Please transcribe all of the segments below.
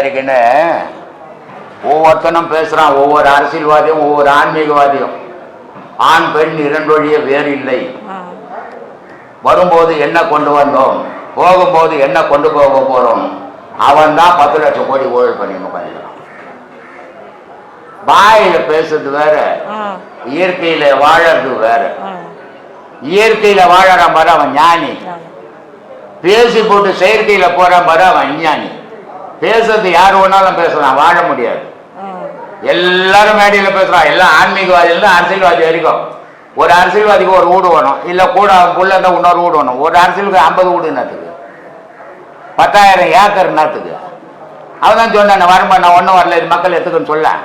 தயாரிக்கன்னு ஒவ்வொருத்தனும் பேசுறான். ஒவ்வொரு அரசியல்வாதியும் ஒவ்வொரு ஆன்மீகவாதியும் ஆண் பெண் இரண்டு வழியே வேறு இல்லை. வரும்போது என்ன கொண்டு வந்தோம், போகும்போது என்ன கொண்டு போக போறோம். அவன் தான் 10 லட்சம் கோடி ஊழல் பண்ணி உட்காந்துக்கிறான். வாயில பேசுறது வேற, இயற்கையில வாழறது வேற. இயற்கையில வாழற மாதிரி அவன் ஞானி, பேசி போட்டு செயற்கையில போற மாதிரி அவன் அஞ்ஞானி. பேசுறது யாரு வேணாலும் பேசலாம், வாழ முடியாது. எல்லாரும் மேடையில பேசுறான். எல்லாம் ஆன்மீகவாதியில அரசியல்வாதி வரைக்கும். ஒரு அரசியல்வாதிக்கு ஒரு வீடு வேணும், இல்ல கூட புள்ள இருந்தா இன்னொரு வீடு வேணும். ஒரு அரசியலுக்கு 50 வீடு என்னத்துக்கு, 10,000 ஏக்கர் என்னத்துக்கு? அவன் தான் சொன்ன வருமா, நான் ஒன்றும் வரல, இது மக்கள் எத்துக்குன்னு சொல்ல.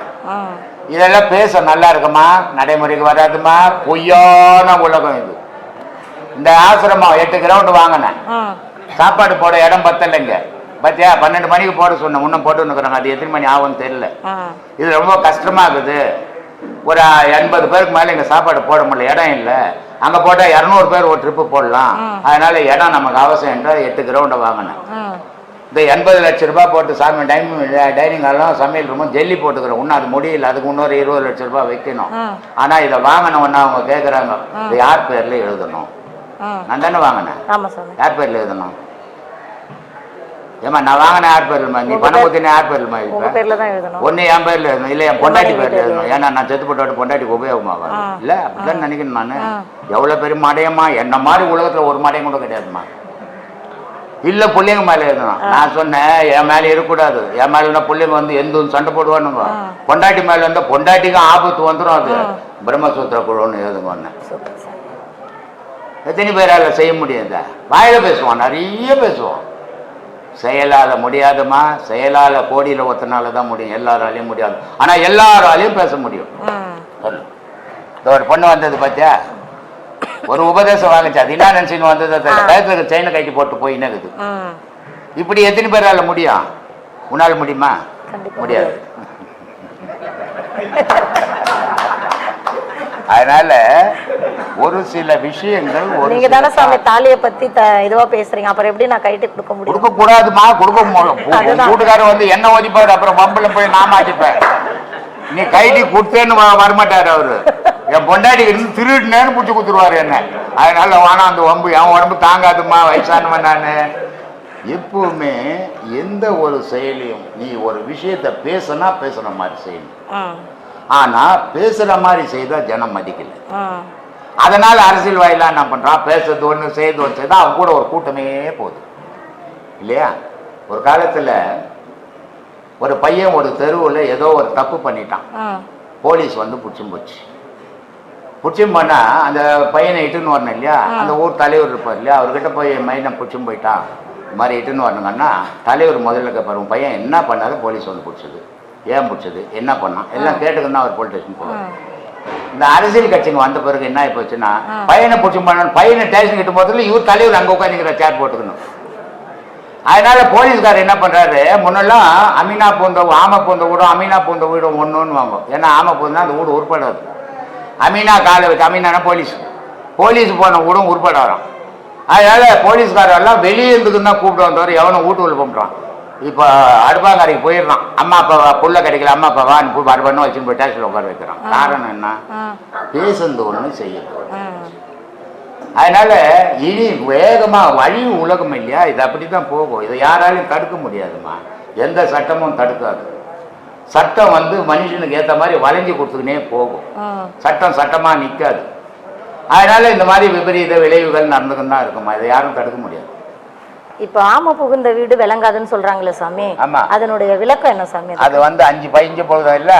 இதெல்லாம் பேச நல்லா இருக்குமா, நடைமுறைக்கு வராதுமா. பொய்யான உலகம் இது. இந்த ஆசிரமம் 8 கிரவுண்டு வாங்கினேன், சாப்பாடு போட இடம் பத்தலைங்க. பத்தியா 12 மணிக்கு போட சொன்னேன், இன்னும் போட்டுன்னுக்குறாங்க. அது எத்தனை மணி ஆகும்னு தெரியல. இது ரொம்ப கஷ்டமா இருக்குது. ஒரு 80 பேருக்கு மேல இங்க சாப்பாடு போட முடியல, இடம் இல்லை. அங்க போட்டா 200 பேர் ஒரு ட்ரிப்பு போடலாம். அதனால இடம் நமக்கு அவசியம் என்று 8 கிரவுண்டை வாங்கினேன். இந்த 80 லட்சம் ரூபாய் போட்டு சாமி டைனிங் ஹாலும் சமையல் ரூமும் ஜெல்லி போட்டுக்கிறோம். இன்னும் அது முடியல, அதுக்கு இன்னொரு 20 லட்சம் ரூபாய் வைக்கணும். ஆனா இதை வாங்கினோன்னா அவங்க கேட்குறாங்க, இது யார் பேர்ல எழுதணும்? நான் தானே வாங்கினேன், யார் பேர்ல எழுதணும்? ஏமா நான் வாங்கின யார் பேர்லமா, நீ பணம் கொடுத்தீங்க யார் பேர்லமா? ஒன்னு என் பேர்ல எழுதணும், இல்லை என் பொண்டாட்டி பேர்ல எழுதணும். ஏன்னா நான் செத்து போட்டோட பொண்டாட்டிக்கு உபயோகமாகும் இல்லை, அப்படிதான் நினைக்கணும். நான் எவ்வளவு பெரிய மடையம்மா, என்ன மாதிரி உலகத்துல ஒரு மடையம் கூட கிடையாதுமா. இல்ல பிள்ளைங்க மேல எழுதணும். நான் சொன்னேன் என் மேல இருக்கக்கூடாது. என் மேல இருந்தா பிள்ளைங்க வந்து எந்த சண்டை போடுவானுங்க. பொண்டாட்டி மேல இருந்தா பொண்டாட்டிக்கு ஆபத்து வந்துடும். அது பிரம்மசூத்திர குழுன்னு எழுதுங்க. எத்தனை பேரால செய்ய முடியாது? வாயில பேசுவான், நிறைய பேசுவான். செயலால முடியாதுமா. செயலால கோடியில ஒத்தனால தான் முடியும், எல்லாராலையும் முடியாது. ஆனா எல்லாராலையும் பேச முடியும். ஒரு பொண்ணு வந்தது பார்த்தியா, ஒரு உபதேசம் வாங்கிச்சு. அது என்ன நினைச்சுன்னு வந்தது, கழுத்துல செயினை கட்டி போட்டு போயின்னு இருக்குது. இப்படி எத்தனை பேரால முடியும்? உன்னால முடியுமா? முடியாது. அதனால ஒரு சில விஷயங்கள் நீங்க தானே சாமி தாலியை பத்தி இதுவா பேசுறீங்க, அப்புறம் எப்படி நான் கைட்டு கொடுக்க முடியும்? கொடுக்க கூடாதுமா, கொடுக்க கூட்டுக்காரர் வந்து என்ன ஒதிப்பாரு, அப்புறம் பம்புல போய் நான் மாட்டிப்பேன். நீ கைட்டி கொடுத்தேன்னு வரமாட்டாரு அவரு. என் பொண்டாட்டி இருந்து திருடுனேன்னு பிடிச்சி கொடுத்துருவாரு என்ன. அதனால வானா அந்த வம்பு, என் உடம்பு தாங்காதுமா, வயசானவன் நானு. எப்பவுமே எந்த ஒரு செயலையும் நீ ஒரு விஷயத்த பேசினா பேசுற மாதிரி செய்யணும். ஆனா பேசுற மாதிரி செய்தா ஜனம் மதிக்கல. அதனால அரசியல்வாதிலாம் என்ன பண்றான், பேசுறது ஒண்ணு செய்து ஒன்று செய்தா அவன் கூட ஒரு கூட்டமே போகுது இல்லையா. ஒரு காலத்துல ஒரு பையன் ஒரு தெருவில் ஏதோ ஒரு தப்பு பண்ணிட்டான். போலீஸ் வந்து பிடிச்சும் போச்சு. பிடிச்சும் போனா அந்த பையனை இட்டுன்னு வரணும் இல்லையா. அந்த ஊர் தலைவர் இருப்பார் இல்லையா, அவர்கிட்ட போய் மையனை பிடிச்சும் போயிட்டான், இது மாதிரி இட்டுன்னு வரணுங்கன்னா தலைவர் முதல்ல கேட்பாரு, பையன் என்ன பண்ணாரு, போலீஸ் வந்து பிடிச்சது, ஏன் பிடிச்சது, என்ன பண்ணான், எல்லாம் கேட்டுக்கணும். அவர் போலீஸ் ஸ்டேஷன் போவார். இந்த அரசியல் கட்சிங்க வந்த பிறகு என்ன ஆகி போச்சுன்னா, பையனை பிடிச்சும் பண்ண, பையனை ஸ்டேஷன் கிட்ட போகிறதுல இவர் தலைவர் அங்கே உட்காந்துக்கிற சேர் போட்டுக்கணும். அதனால போலீஸ்காரர் என்ன பண்றாரு, முன்னெல்லாம் அமீனா பூந்த ஆமை பூந்த வீடும் அமீனா பூந்த வீடும் ஒன்றுன்னு வாங்கும். ஏன்னா ஆமை பூந்தா அந்த வீடு உருப்படாது. அமீனா காலை வச்சு, அமீனானா போலீஸ், போலீஸ் போன வீடும் உருப்படாதான். அதனால போலீஸ்காரெல்லாம் வெளியே இருந்துக்குன்னு தான் கூப்பிட்டு வந்தவர், எவனும் வீட்டுக்குள்ள கும்பிட்றான். இப்போ அடுப்பாங்கரைக்கு போயிடுறான், அம்மா அப்பா புள்ள கிடைக்கல, அம்மா அப்பா வான்னு வரவன்னு வச்சுன்னு போய் டேக்ஸில் உட்கார வைக்கிறான். காரணம் என்ன, பேசுறது ஒன்று செய்யறது. அதனால இனி வேகமா வழி உலகம் இல்லையா, இது அப்படித்தான் போகும். இதை யாராலையும் தடுக்க முடியாதுமா, எந்த சட்டமும் தடுக்காது. சட்டம் வந்து மனுஷனுக்கு ஏற்ற மாதிரி வளைஞ்சு கொடுத்துக்கினே போகும். சட்டம் சட்டமா நிற்காது. அதனால இந்த மாதிரி விபரீத விளைவுகள் நடந்துக்கிட்டு தான் இருக்குமா, இதை யாரும் தடுக்க முடியாது. இப்ப ஆமை புகுந்த வீடு விளங்காதுன்னு சொல்றாங்களே சாமி, அதனுடைய விளக்கம் என்ன சாமி? அது வந்து 5 15 பொழுதும் இல்ல,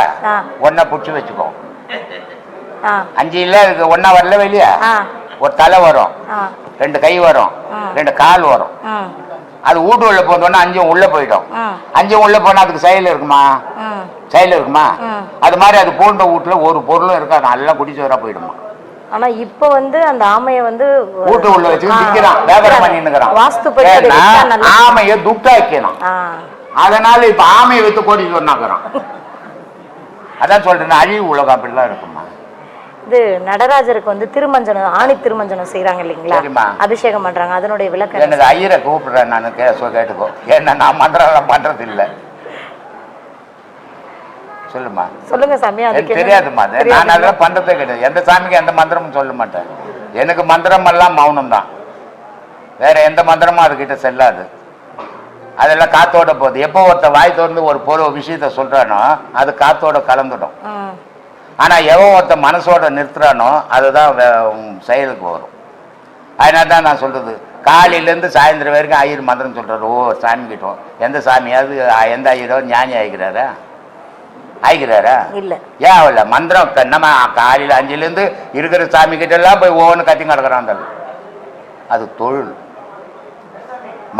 ஒன்னா புடிச்சு வச்சுக்கோ. 5 இல்ல இருக்கு, ஒன்னா வரல வெளியா. ஒரு தலை வரும், 2 கை வரும், 2 கால் வரும். அது வீட்டு உள்ள போனோன்னா 5 உள்ள போயிடும். 5 உள்ள போனா அதுக்கு செயல் இருக்குமா? செயல் இருக்குமா? அது மாதிரி அது போன்ற வீட்டுல ஒரு பொருளும் இருக்காது, நல்லா குடிச்சவரா போயிடுமா. ஆனா இப்ப வந்து அந்த ஆமைய வந்து வீட்டு உள்ள வச்சு விற்கிறான், வியாபாரம் பண்ணின்னுக்கிறான். ஆமைய துட்டாக்கணும். அதனால இப்ப ஆமையை வைத்து கோடி சொன்னாக்குறான். அதான் சொல்றேன், அழிவு உலகம் அப்படிலாம் இருக்குமா. இது நடராஜருக்கு வந்து திருமஞ்சனம், ஆணி திருமஞ்சனம் செய்யறாங்க இல்லைங்களா, அபிஷேகம் பண்றாங்க, அதனுடைய விளக்கம். எனக்கு ஐயரை கூப்பிடுறேன் நான், கேட்டுக்கோ. ஏன்னா நான் பண்றது இல்லை. சொல்லுமா. சொல்லுங்க சாமி. எனக்கு தெரியாதுமா, அது நான் அதெல்லாம் பண்றதே கிடையாது. எந்த சாமிக்கு எந்த மந்திரமும் சொல்ல மாட்டேன். எனக்கு மந்திரம் எல்லாம் மௌனம் தான், வேற எந்த மந்திரமும் அதுகிட்ட செல்லாது. அதெல்லாம் காத்தோட போகுது. எப்போ ஒருத்த வாய் திறந்து ஒரு பொருள் விஷயத்த சொல்றானோ அது காத்தோட கலந்துடும். ஆனா எவன் ஒருத்த மனசோட நிறுத்துறானோ அதுதான் செயலுக்கு வரும். அதனால தான் நான் சொல்றது, காலையிலேருந்து சாயந்தரம் வரைக்கும் ஐயர் மந்திரம் சொல்றாரு. ஓ சாமி கிட்டோம். எந்த சாமியாவது எந்த ஐயரோ ஞானி ஆகிக்கிறாரா? ஆகிக்கிறாரா? இல்ல. ஏன் அவள மந்திரம் நம்ம காலையில் 5லேருந்து இருக்கிற சாமி கிட்ட எல்லாம் போய் ஒவ்வொன்று கத்தி கிடக்குறான். அது தொழில்.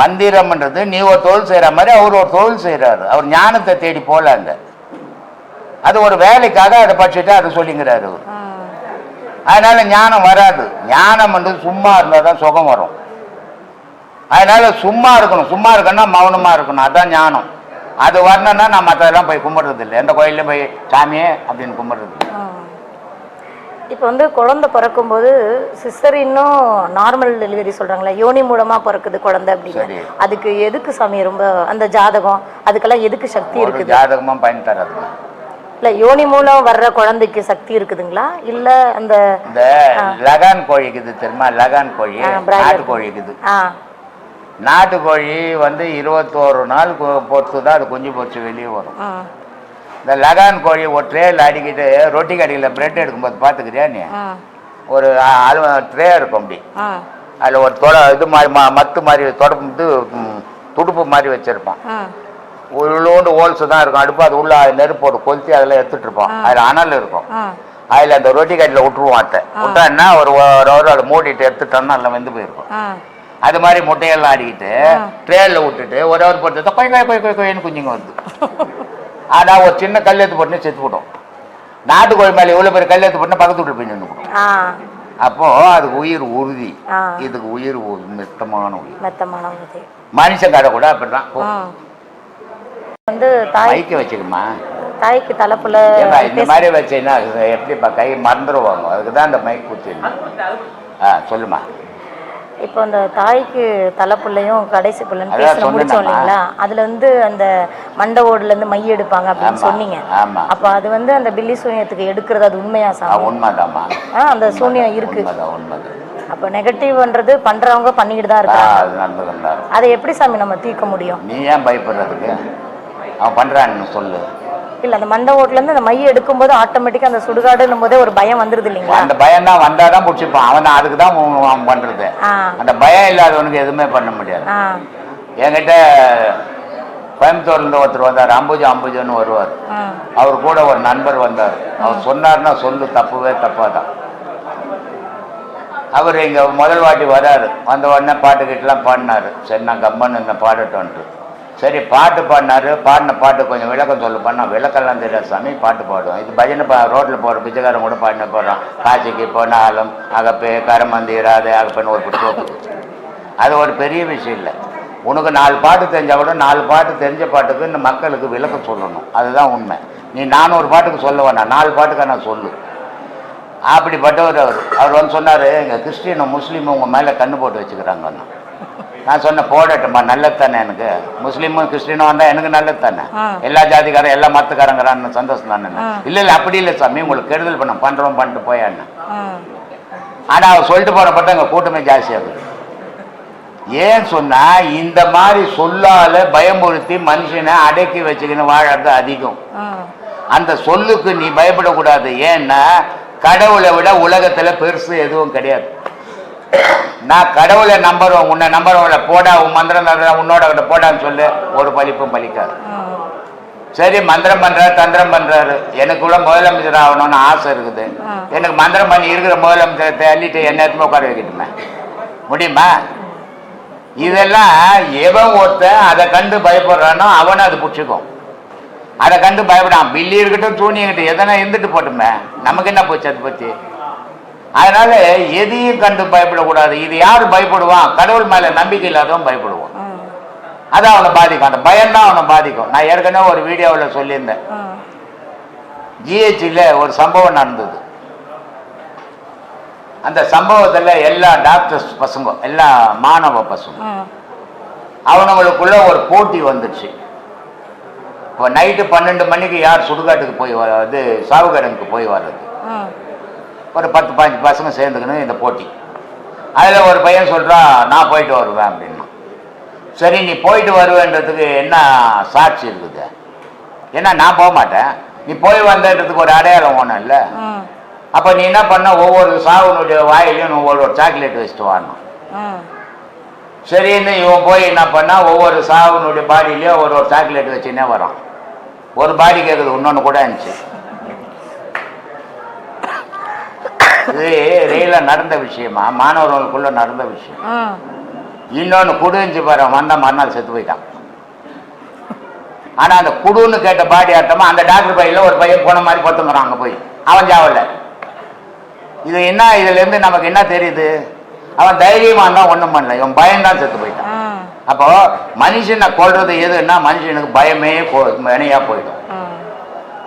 மந்திரம்ன்றது நீ ஒரு தொழில் செய்யற மாதிரி அவர் ஒரு தொழில் செய்யறாரு. அவர் ஞானத்தை தேடி போலாங்க. அது ஒரு வேலைக்காக அதை படிச்சுட்டு அதை சொல்லிங்கிறாரு அவர். அதனால ஞானம் வராது. ஞானம் வந்து சும்மா இருந்தால் தான் சுகம் வரும். அதனால சும்மா இருக்கணும். சும்மா இருக்கணும்னா மௌனமா இருக்கணும். அதுதான் ஞானம். அது வரணும்னா நான் மற்றதெல்லாம் போய் கும்பிடுறது இல்லை. எந்த கோயிலையும் போய் சாமியே அப்படின்னு கும்பிடுறது இல்லை. இப்போ வந்து குழந்தை பிறக்கும்போது சிஸ்டர் இன்னும் நார்மல் டெலிவரி சொல்றாங்களே, யோனி மூலமா பிறக்குது குழந்தை அப்படின்னு. அதுக்கு எதுக்கு சாமி ரொம்ப அந்த ஜாதகம் அதுக்கெல்லாம் எதுக்கு சக்தி இருக்குது? ஜாதகமா பயன் தராது. இல்ல யோனி மூலம் வர்ற குழந்தைக்கு சக்தி இருக்குதுங்களா? இல்ல அந்த லகான் கோழி இருக்குது தெரியுமா? லகான் கோழி நாட்டு கோழி இருக்குது. நாட்டுக்கோழி வந்து 21 நாள் பொறுத்து தான் அது குஞ்சு பொறிச்சு வெளியே வரும். இந்த லகான் கோழி ஒரு ட்ரேயில் அடிக்கிட்டு ரொட்டி கடையில் பிரெட் எடுக்கும்போது பார்த்துக்கிறியா நீ? ஒரு ட்ரே இருக்கும் அப்படி, அதில் ஒரு இது மாதிரி மத்து மாதிரி தொடப்பு துடுப்பு மாதிரி வச்சிருப்பான். உள்ளோண்டு ஹோல்ஸ் தான் இருக்கும் அடுப்பு. அது உள்ள நெருப்பு போட்டு கொளுத்தி அதில் எடுத்துட்டு இருப்போம். அதில் அனல் இருக்கும். அதில் அந்த ரொட்டி கடையில் விட்டுருவோம். அட்டை விட்டான்னா ஒரு அதை மூடிட்டு எடுத்துட்டோம்னா அதில் வெந்து போயிருக்கும். அது மாதிரி முட்டையெல்லாம் ஆடிக்கிட்டு ட்ரேலில் விட்டுட்டு ஒரு போட்டு கொய்ன்னு குஞ்சுங்க வருது. ஆனால் ஒரு சின்ன கல் எடுத்து போட்டுன்னு செத்து போட்டோம். நாட்டுக்கோழி மேலே இவ்வளோ பேர் கல் எடுத்து போட்டுனா பக்கத்து விட்டு போய் நின்று போடும். அப்போ அதுக்கு உயிர் உறுதி. இதுக்கு உயிர் மெத்தமான உயிர். மனுஷங்கார கூட அப்படிதான் வந்து தாய்க்கு வச்சுக்குமா. தாய்க்கு தலைப்புல இந்த மாதிரி வச்சீங்கன்னா எப்படிப்பா கை மறந்துடுவாங்க. அதுக்கு தான் அந்த மைக் குத்திடணும். சொல்லுமா. இப்போ அந்த தாய்க்கு தலைப்புள்ளையும் கடைசி பிள்ளைன்னு பேச முடிச்சோம் இல்லைங்களா? அதுல வந்து அந்த மண்டை ஓடுல இருந்து மை எடுப்பாங்க அப்படின்னு சொன்னீங்க. அப்ப அது வந்து அந்த பில்லி சூனியத்துக்கு எடுக்கிறது அது உண்மையா சாமி? உண்மைதாம்மா. அந்த சூனியம் இருக்கு. அப்ப நெகட்டிவ்ன்றது பண்றவங்க பண்ணிக்கிட்டு தான் இருக்காங்க. அதை எப்படி சாமி நம்ம தீர்க்க முடியும்? நீ ஏன் பயப்படுறதுக்கு? அவன் பண்றான்னு சொல்லு. இல்ல அந்த மண்டை ஓட்டுல இருந்து அந்த மைய எடுக்கும்போது ஆட்டோமேட்டிக்கா அந்த சுடுகாடுன்னும் போதே ஒரு பயம் வந்துருது இல்லைங்களா? அந்த பயம் தான் வந்தாதான் பிடிச்சிப்பான். அவன் அதுக்கு தான் அவன் பண்றது. அந்த பயம் இல்லாதவனுக்கு எதுவுமே பண்ண முடியாது. என்கிட்ட கோயம்புத்தூர்ல இருந்து ஒருத்தர் வந்தார். அம்புஜன்னு வருவார். அவர் கூட ஒரு நண்பர் வந்தார். அவர் சொன்னார்னா சொல்லு தப்புவே தப்பாதான். அவர் இங்க முதல் வாட்டி வராரு. வந்த உடனே பாட்டுக்கிட்டலாம் பாடினாரு. சரி நான் கம்மன்னு இந்த பாடட்டோன்ட்டு. சரி பாட்டு பாடினாரு. பாடின பாட்டு கொஞ்சம் விளக்கம் சொல்லு பண்ணா. விளக்கெல்லாம் தெரியாது சாமி, பாட்டு பாடுவோம். இது பஜனை ரோட்டில் போகிற பிச்சைக்காரன் கூட பாடின போடுறான். காட்சிக்கு போனாலும் அகப்பே கரமந்தி இராது அகப்பேன்னு ஒரு புத்தகத்துக்கு. அது ஒரு பெரிய விஷயம் இல்லை. உனக்கு 4 பாட்டு தெரிஞ்சா கூட 4 பாட்டு தெரிஞ்ச பாட்டுக்கு இந்த மக்களுக்கு விளக்கம் சொல்லணும். அதுதான் உண்மை. நீ 400 பாட்டுக்கு சொல்ல வேணாம், 4 பாட்டுக்கு நான் சொல்லு. அப்படிப்பட்டவர் அவர் வந்து சொன்னார், எங்கள் கிறிஸ்டினும் முஸ்லீமும் உங்கள் மேலே கண்ணு போட்டு வச்சுக்கிறாங்கன்னு. நான் சொன்னேன் போடட்டும்மா, நல்லது தானே. எனக்கு முஸ்லீமும் கிறிஸ்டினும் வந்தால் எனக்கு நல்லது தானே. எல்லா ஜாதிக்காரன் எல்லா மதத்துக்காரங்கிறான்னு சந்தோஷம் தானே. இல்லை அப்படி இல்லை சாமி, உங்களுக்கு கெடுதல் பண்ணுறோம் பண்ணிட்டு போயான்னு. ஆனால் அவர் சொல்லிட்டு போகிறப்ப அங்கே கூட்டமே ஜாஸ்தியாகுது. ஏன் சொன்னா இந்த மாதிரி சொல்லால பயமுறுத்தி மனுஷனை அடக்கி வச்சுக்கின்னு வாழறது அதிகம். அந்த சொல்லுக்கு நீ பயப்படக்கூடாது. ஏன்னா கடவுளை விட உலகத்துல பெருசு எதுவும் கிடையாது. நான் கடவுளை நம்புறோம், உன்னை நம்புறவங்கள போடா உன் மந்திரம் உன்னோட கிட்ட போடான்னு சொல்லு, ஒரு பலிப்பும் பலிக்காது. சரி மந்திரம் பண்றாரு தந்திரம் பண்றாரு, எனக்குள்ள முதலமைச்சர் ஆகணும்னு ஆசை இருக்குது. எனக்கு மந்திரம் பண்ணி இருக்கிற முதலமைச்சரை தள்ளிட்டு என்ன எடுத்து உட்கார வைக்கட்டுமே, முடியுமா? இதெல்லாம் எவன் ஒருத்தன் அதை கண்டு பயப்படுறானோ அவனை அது பிடிச்சிக்கும். அதை கண்டு பயப்படான். பில்லி இருக்கட்டும் சூனியங்கிட்ட எதனா இருந்துட்டு போட்டுமே, நமக்கு என்ன போச்சு அதை பத்தி. அதனால எதையும் கண்டு பயப்படக்கூடாது. இது யாரு பயப்படுவான்? கடவுள் மேல நம்பிக்கை இல்லாதவன் பயப்படுவான். அதான் அவனை பாதிக்கும். அந்த பயம்தான் அவனை பாதிக்கும். நான் ஏற்கனவே ஒரு வீடியோவில் சொல்லியிருந்தேன். ஜிஹெச்ல ஒரு சம்பவம் நடந்தது. அந்த சம்பவத்துல எல்லா டாக்டர்ஸ் பசங்க, எல்லா மாணவ பசங்க, அவனுங்களுக்குள்ள ஒரு போட்டி வந்துடுச்சு. இப்போ நைட்டு 12 மணிக்கு யார் சுடுகாட்டுக்கு போய் வர்றது, சாவுகடனுக்கு போய் வர்றது, ஒரு 10-15 பசங்க சேர்ந்துக்கணும் இந்த போட்டி. அதில் ஒரு பையன் சொல்கிறான் நான் போயிட்டு வருவேன் அப்படின்னா. சரி நீ போயிட்டு வருவேன்றதுக்கு என்ன சாட்சி இருக்குது? ஏன்னா நான் போக மாட்டேன், நீ போய் வந்ததுக்கு ஒரு அடையாளம் ஒன்றும் இல்லை. அப்போ நீ என்ன பண்ண, ஒவ்வொரு சாவுனுடைய வாயிலையும் ஒவ்வொரு சாக்லேட் வச்சுட்டு வரணும். சரின்னு இவன் போய் என்ன பண்ணா, ஒவ்வொரு சாவுனுடைய பாடியிலையும் ஒரு சாக்லேட் வச்சுன்னே வரான். ஒரு பாடி கேட்குது, இன்னொன்று கூட இருந்துச்சு. இது ரயிலில் நடந்த விஷயமா, மாணவர்களுக்குள்ள நடந்த விஷயம். இன்னொன்று குடுஞ்சு பாரு, வந்த மறுநாள் செத்து போயிட்டான். ஆனால் அந்த குடுன்னு கேட்ட பாடி ஆட்டமா அந்த டாக்டர் பையில ஒரு பையன் போன மாதிரி பத்துங்கிறான். அங்கே போய் அவன் சாவல. இது என்ன, இதுலேருந்து நமக்கு என்ன தெரியுது? அவன் தைரியமாக இருந்தால் ஒன்றும் பண்ணல, இவன் பயம்தான் செத்து போயிட்டான். அப்போ மனுஷனை கொள்றது எதுன்னா மனுஷனுக்கு பயமே வினையா போயிடும்.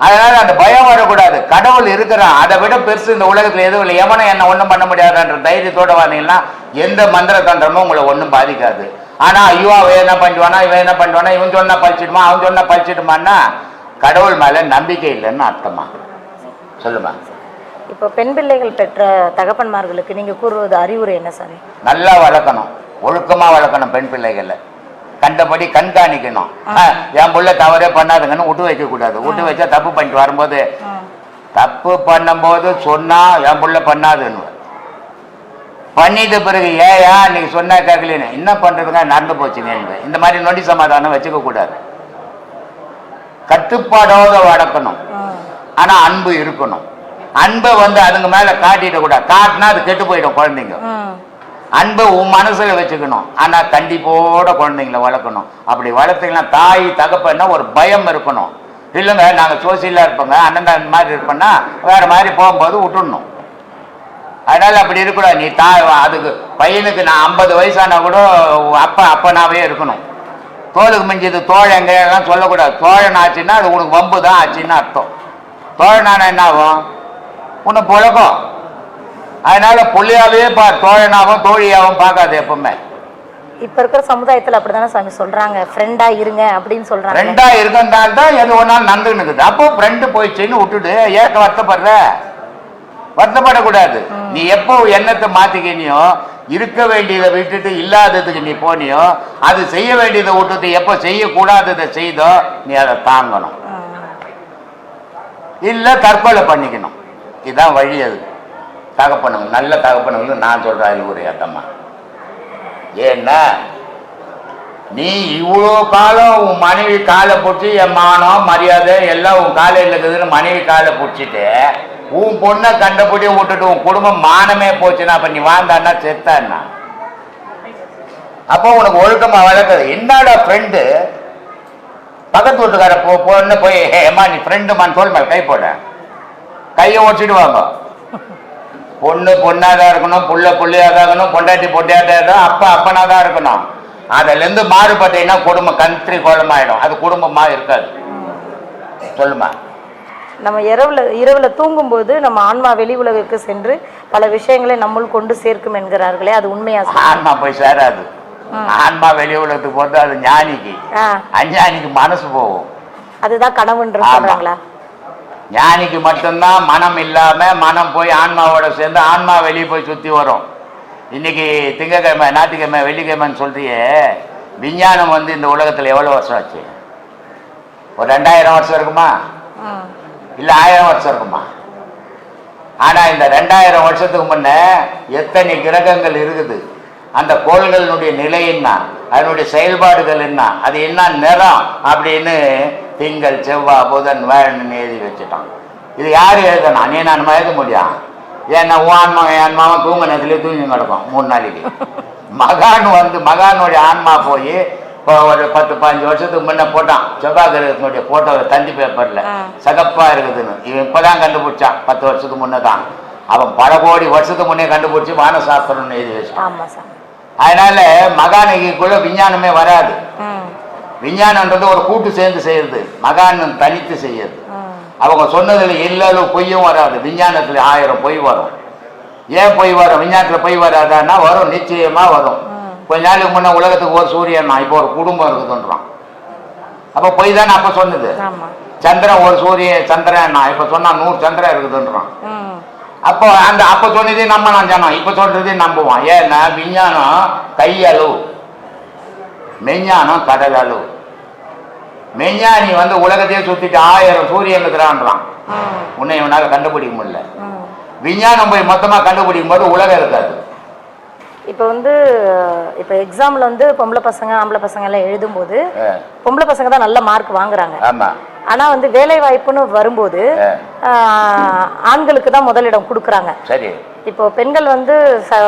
அதனால அந்த பயம் வரக்கூடாது. கடவுள் இருக்கிறான், அதை விட பெருசு இந்த உலகத்தில் எதுவும் இல்லை. எவனை என்ன ஒன்றும் பண்ண முடியாதுன்ற தைரியத்தோட வந்தீங்கன்னா எந்த மந்திர தந்திரமும் உங்களை ஒன்றும் பாதிக்காது. ஆனால் ஐயோ அவன் என்ன பண்ணுவானா, இவன் என்ன பண்ணுவானா, இவன் சொன்னா பழிச்சிடுமா, அவன் சொன்னா பழிச்சிடுமான்னா கடவுள் மேலே நம்பிக்கை இல்லைன்னு அர்த்தமா? சொல்லுமா. இப்போ பெண் பிள்ளைகள் பெற்ற தகப்பன்மார்களுக்கு நீங்க கூறுவது அறிவுரை என்ன சார்? நல்லா வளர்க்கணும், ஒழுக்கமா வளர்க்கணும். பெண் பிள்ளைகளை கண்டபடி கண்காணிக்கணும். என் புள்ள தவறே பண்ணாதுங்கன்னு விட்டு வைக்க கூடாது. விட்டு வச்சா தப்பு பண்ணிட்டு வரும்போது, தப்பு பண்ணும்போது சொன்னா என் புள்ள பண்ணாதுன்னு, பண்ணிட்ட பிறகு ஏயா நீங்க சொன்னா கேட்கலன்னு என்ன பண்றதுங்க நடந்து போச்சுங்க. இந்த மாதிரி நொண்டி சமாதானம் வச்சுக்க கூடாது. கட்டுப்பாடோட வளர்க்கணும். ஆனா அன்பு இருக்கணும். அன்பை அதுங்க மேல காட்டிட கூடாது. காட்டினா அது கெட்டு போயிடும் குழந்தைங்க. அன்பை உன் மனசுல வச்சுக்கணும். ஆனா கண்டிப்போட குழந்தைங்களை வளர்க்கணும். அப்படி வளர்த்தீங்கன்னா தாய் தகப்பன்னா ஒரு பயம் இருக்கணும். இல்லைங்க நாங்கள் சோசியலா இருப்போங்க, அண்ணன் மாதிரி இருப்போம்னா வேற மாதிரி போகும்போது விட்டுடணும். அதனால அப்படி இருக்கக்கூடாது. நீ அதுக்கு பையனுக்கு நான் 50 வயசானா கூட அப்பனாவே இருக்கணும். தோளுக்கு மிஞ்சது தோழங்க எல்லாம் சொல்லக்கூடாது. தோழன் ஆச்சுன்னா அது உனக்கு வம்பு தான் ஆச்சுன்னு அர்த்தம். தோழனான என்ன ஆகும், உன்னை பழக்கம். அதனால புள்ளையாவே தோழனாவும் தோழியாவும் பார்க்காது எப்பவுமே. இப்ப இருக்கிற சமுதாயத்துல அப்படித்தானே சாமி சொல்றாங்க, ஃப்ரெண்டா இருங்க அப்படின்னு சொல்றாங்க. ஃப்ரெண்டா இருந்தால்தான் எது ஒன்னாலும் நடந்துக்குது. அப்போ ஃப்ரெண்டு போயிடுச்சுன்னு விட்டுட்டு ஏற்க வருத்தப்படக்கூடாது. நீ எப்போ எண்ணத்தை மாத்திக்கினியோ, இருக்க வேண்டியதை விட்டுட்டு இல்லாததுக்கு நீ போனியோ, அது செய்ய வேண்டியதை விட்டுட்டு எப்போ செய்யக்கூடாததை செய்தோ நீ அதை தாங்கணும். இல்ல தற்கொலை பண்ணிக்கணும். இதுதான் வழி. அது தகப்பனுங்க, நல்ல தகப்பனுங்க நான் சொல்றேன். அதில் ஒரு ஏட்டமா, ஏன்னா நீ இவ்வளோ காலம் உன் மனைவி காலை பிடிச்சி என் மானம் மரியாதை எல்லாம் உன் காலையில் இருக்குதுன்னு மனைவி காலை பிடிச்சிட்டு உன் பொண்ணை கண்டபடியே விட்டுட்டு உன் குடும்பம் மானமே போச்சுன்னா அப்ப நீ வாழ்ந்தான்னா செத்தான்னா? அப்போ உனக்கு ஒழுக்கமா வளர்க்குது. என்னடா ஃப்ரெண்டு, பக்கத்து வீட்டுக்கார பொண்ணு போய் ஏமா நீ ஃப்ரெண்டுமான்னு தோல் மேல கை போட, கையை ஒடிச்சிடுவாங்க. பொண்ணு பொண்ணாதான் இருக்கணும், புள்ள புள்ளையாதான் இருக்கணும், பொண்டாட்டி பொட்டியாதான் இருக்கணும், அப்பனாதான் இருக்கணும். அதுல இருந்து மாறுபட்டீங்கன்னா குடும்பம் கந்திரி கோலமாயிடும். அது குடும்பமா இருக்காது. சொல்லுமா. நம்ம இரவுல தூங்கும் போது நம்ம ஆன்மா வெளி உலகிற்கு சென்று பல விஷயங்களை நம்முள் கொண்டு சேர்க்கும் என்கிறார்களே, அது உண்மையா? ஆன்மா போய் சேராது. ஆன்மா வெளி உலகத்துக்கு போது அது ஞானிக்கு, அஞ்ஞானிக்கு மனசு போகும். அதுதான் கனவுன்ற சொல்றாங்களா? ஞானிக்கு மட்டும்தான் மனம் இல்லாம மனம் போய் ஆன்மாவோட சேர்ந்து ஆன்மா வெளியே போய் சுத்தி வரும். இன்னைக்கு திங்கக்கிழமை ஞாயிற்றுக்கிழமை வெள்ளிக்கிழமைன்னு சொல்றியே, விஞ்ஞானம் இந்த உலகத்துல எவ்வளவு வருஷம் ஆச்சு? ஒரு 2000 வருஷம் இருக்குமா, இல்ல 1000 வருஷம் இருக்குமா? ஆனா இந்த 2000 வருஷத்துக்கு முன்ன எத்தனை கிரகங்கள் இருக்குது, அந்த கோள்களுடைய நிலை என்ன, அதனுடைய செயல்பாடுகள் என்ன, அது என்ன நிறம் அப்படின்னு திங்கள் செவ்வாய் புதன் வேணுன்னு எழுதி வச்சுட்டான். இது யாரு எழுதணும்? நீ நான் எழுத முடியும்? ஏன்னா என் ஆன்மாவும் தூங்க நேரத்துலேயே தூங்கி கிடக்கும் 3 நாளைக்கு. மகானுடைய ஆன்மா போய் இப்போ ஒரு 10-15 வருஷத்துக்கு முன்ன போட்டான் செவ்வாய் கிரகத்தினுடைய போட்டோ தந்தி பேப்பர்ல சகப்பா இருக்குதுன்னு. இவன் இப்பதான் கண்டுபிடிச்சான், 10 வருஷத்துக்கு முன்னதான். அவன் பல கோடி வருஷத்துக்கு முன்னே கண்டுபிடிச்சி வானசாஸ்திரம்னு எழுதி வச்சான். அதனால மகானுக்குள்ள விஞ்ஞானமே வராது. விஞ்ஞானம்ன்றது ஒரு கூட்டு சேர்ந்து செய்யறது, மகான் தனித்து செய்யறது. அவங்க சொன்னதுல எல்லாரும் பொய்யும் வராது. விஞ்ஞானத்துல 1000 பொய் வரும். ஏன் பொய் வரும்? விஞ்ஞானத்துல பொய் வராதான்னா வரும், நிச்சயமா வரும். கொஞ்ச நாளுக்கு முன்ன உலகத்துக்கு ஒரு சூரியன், இப்போ ஒரு குடும்பம் இருக்குதுன்றான். அப்ப பொய் தானே அப்ப சொன்னது. சந்திரன் ஒரு சூரியன் சந்திரன் இப்ப சொன்னா 100 சந்திரன் இருக்குதுன்றான். அப்போ அந்த அப்ப சொன்னதே நம்ம நான் ஜனம் இப்ப சொல்றதே நம்புவான். ஏன்னா விஞ்ஞானம் கையளவு, மெஞ்ஞானம் கடல் அளவு. மெஞ்ஞானி வந்து உலகத்தையே சுத்திட்டு 1000 சூரியன் இருக்கிறான்றான். உன்னை இவனால கண்டுபிடிக்க முடியல. விஞ்ஞானம் போய் மொத்தமா கண்டுபிடிக்கும் போது உலகம் இருக்காது. இப்போ வந்து இப்போ எக்ஸாம்ல வந்து பொம்பளை பசங்க ஆம்பளை பசங்க எல்லாம் எழுதும்போது பொம்பளை பசங்க தான் நல்ல மார்க் வாங்குறாங்க. ஆமா. ஆனா வந்து வேலை வாய்ப்புன்னு வரும்போது ஆண்களுக்கு தான் முதலிடம் கொடுக்குறாங்க. சரி. இப்போ பெண்கள் வந்து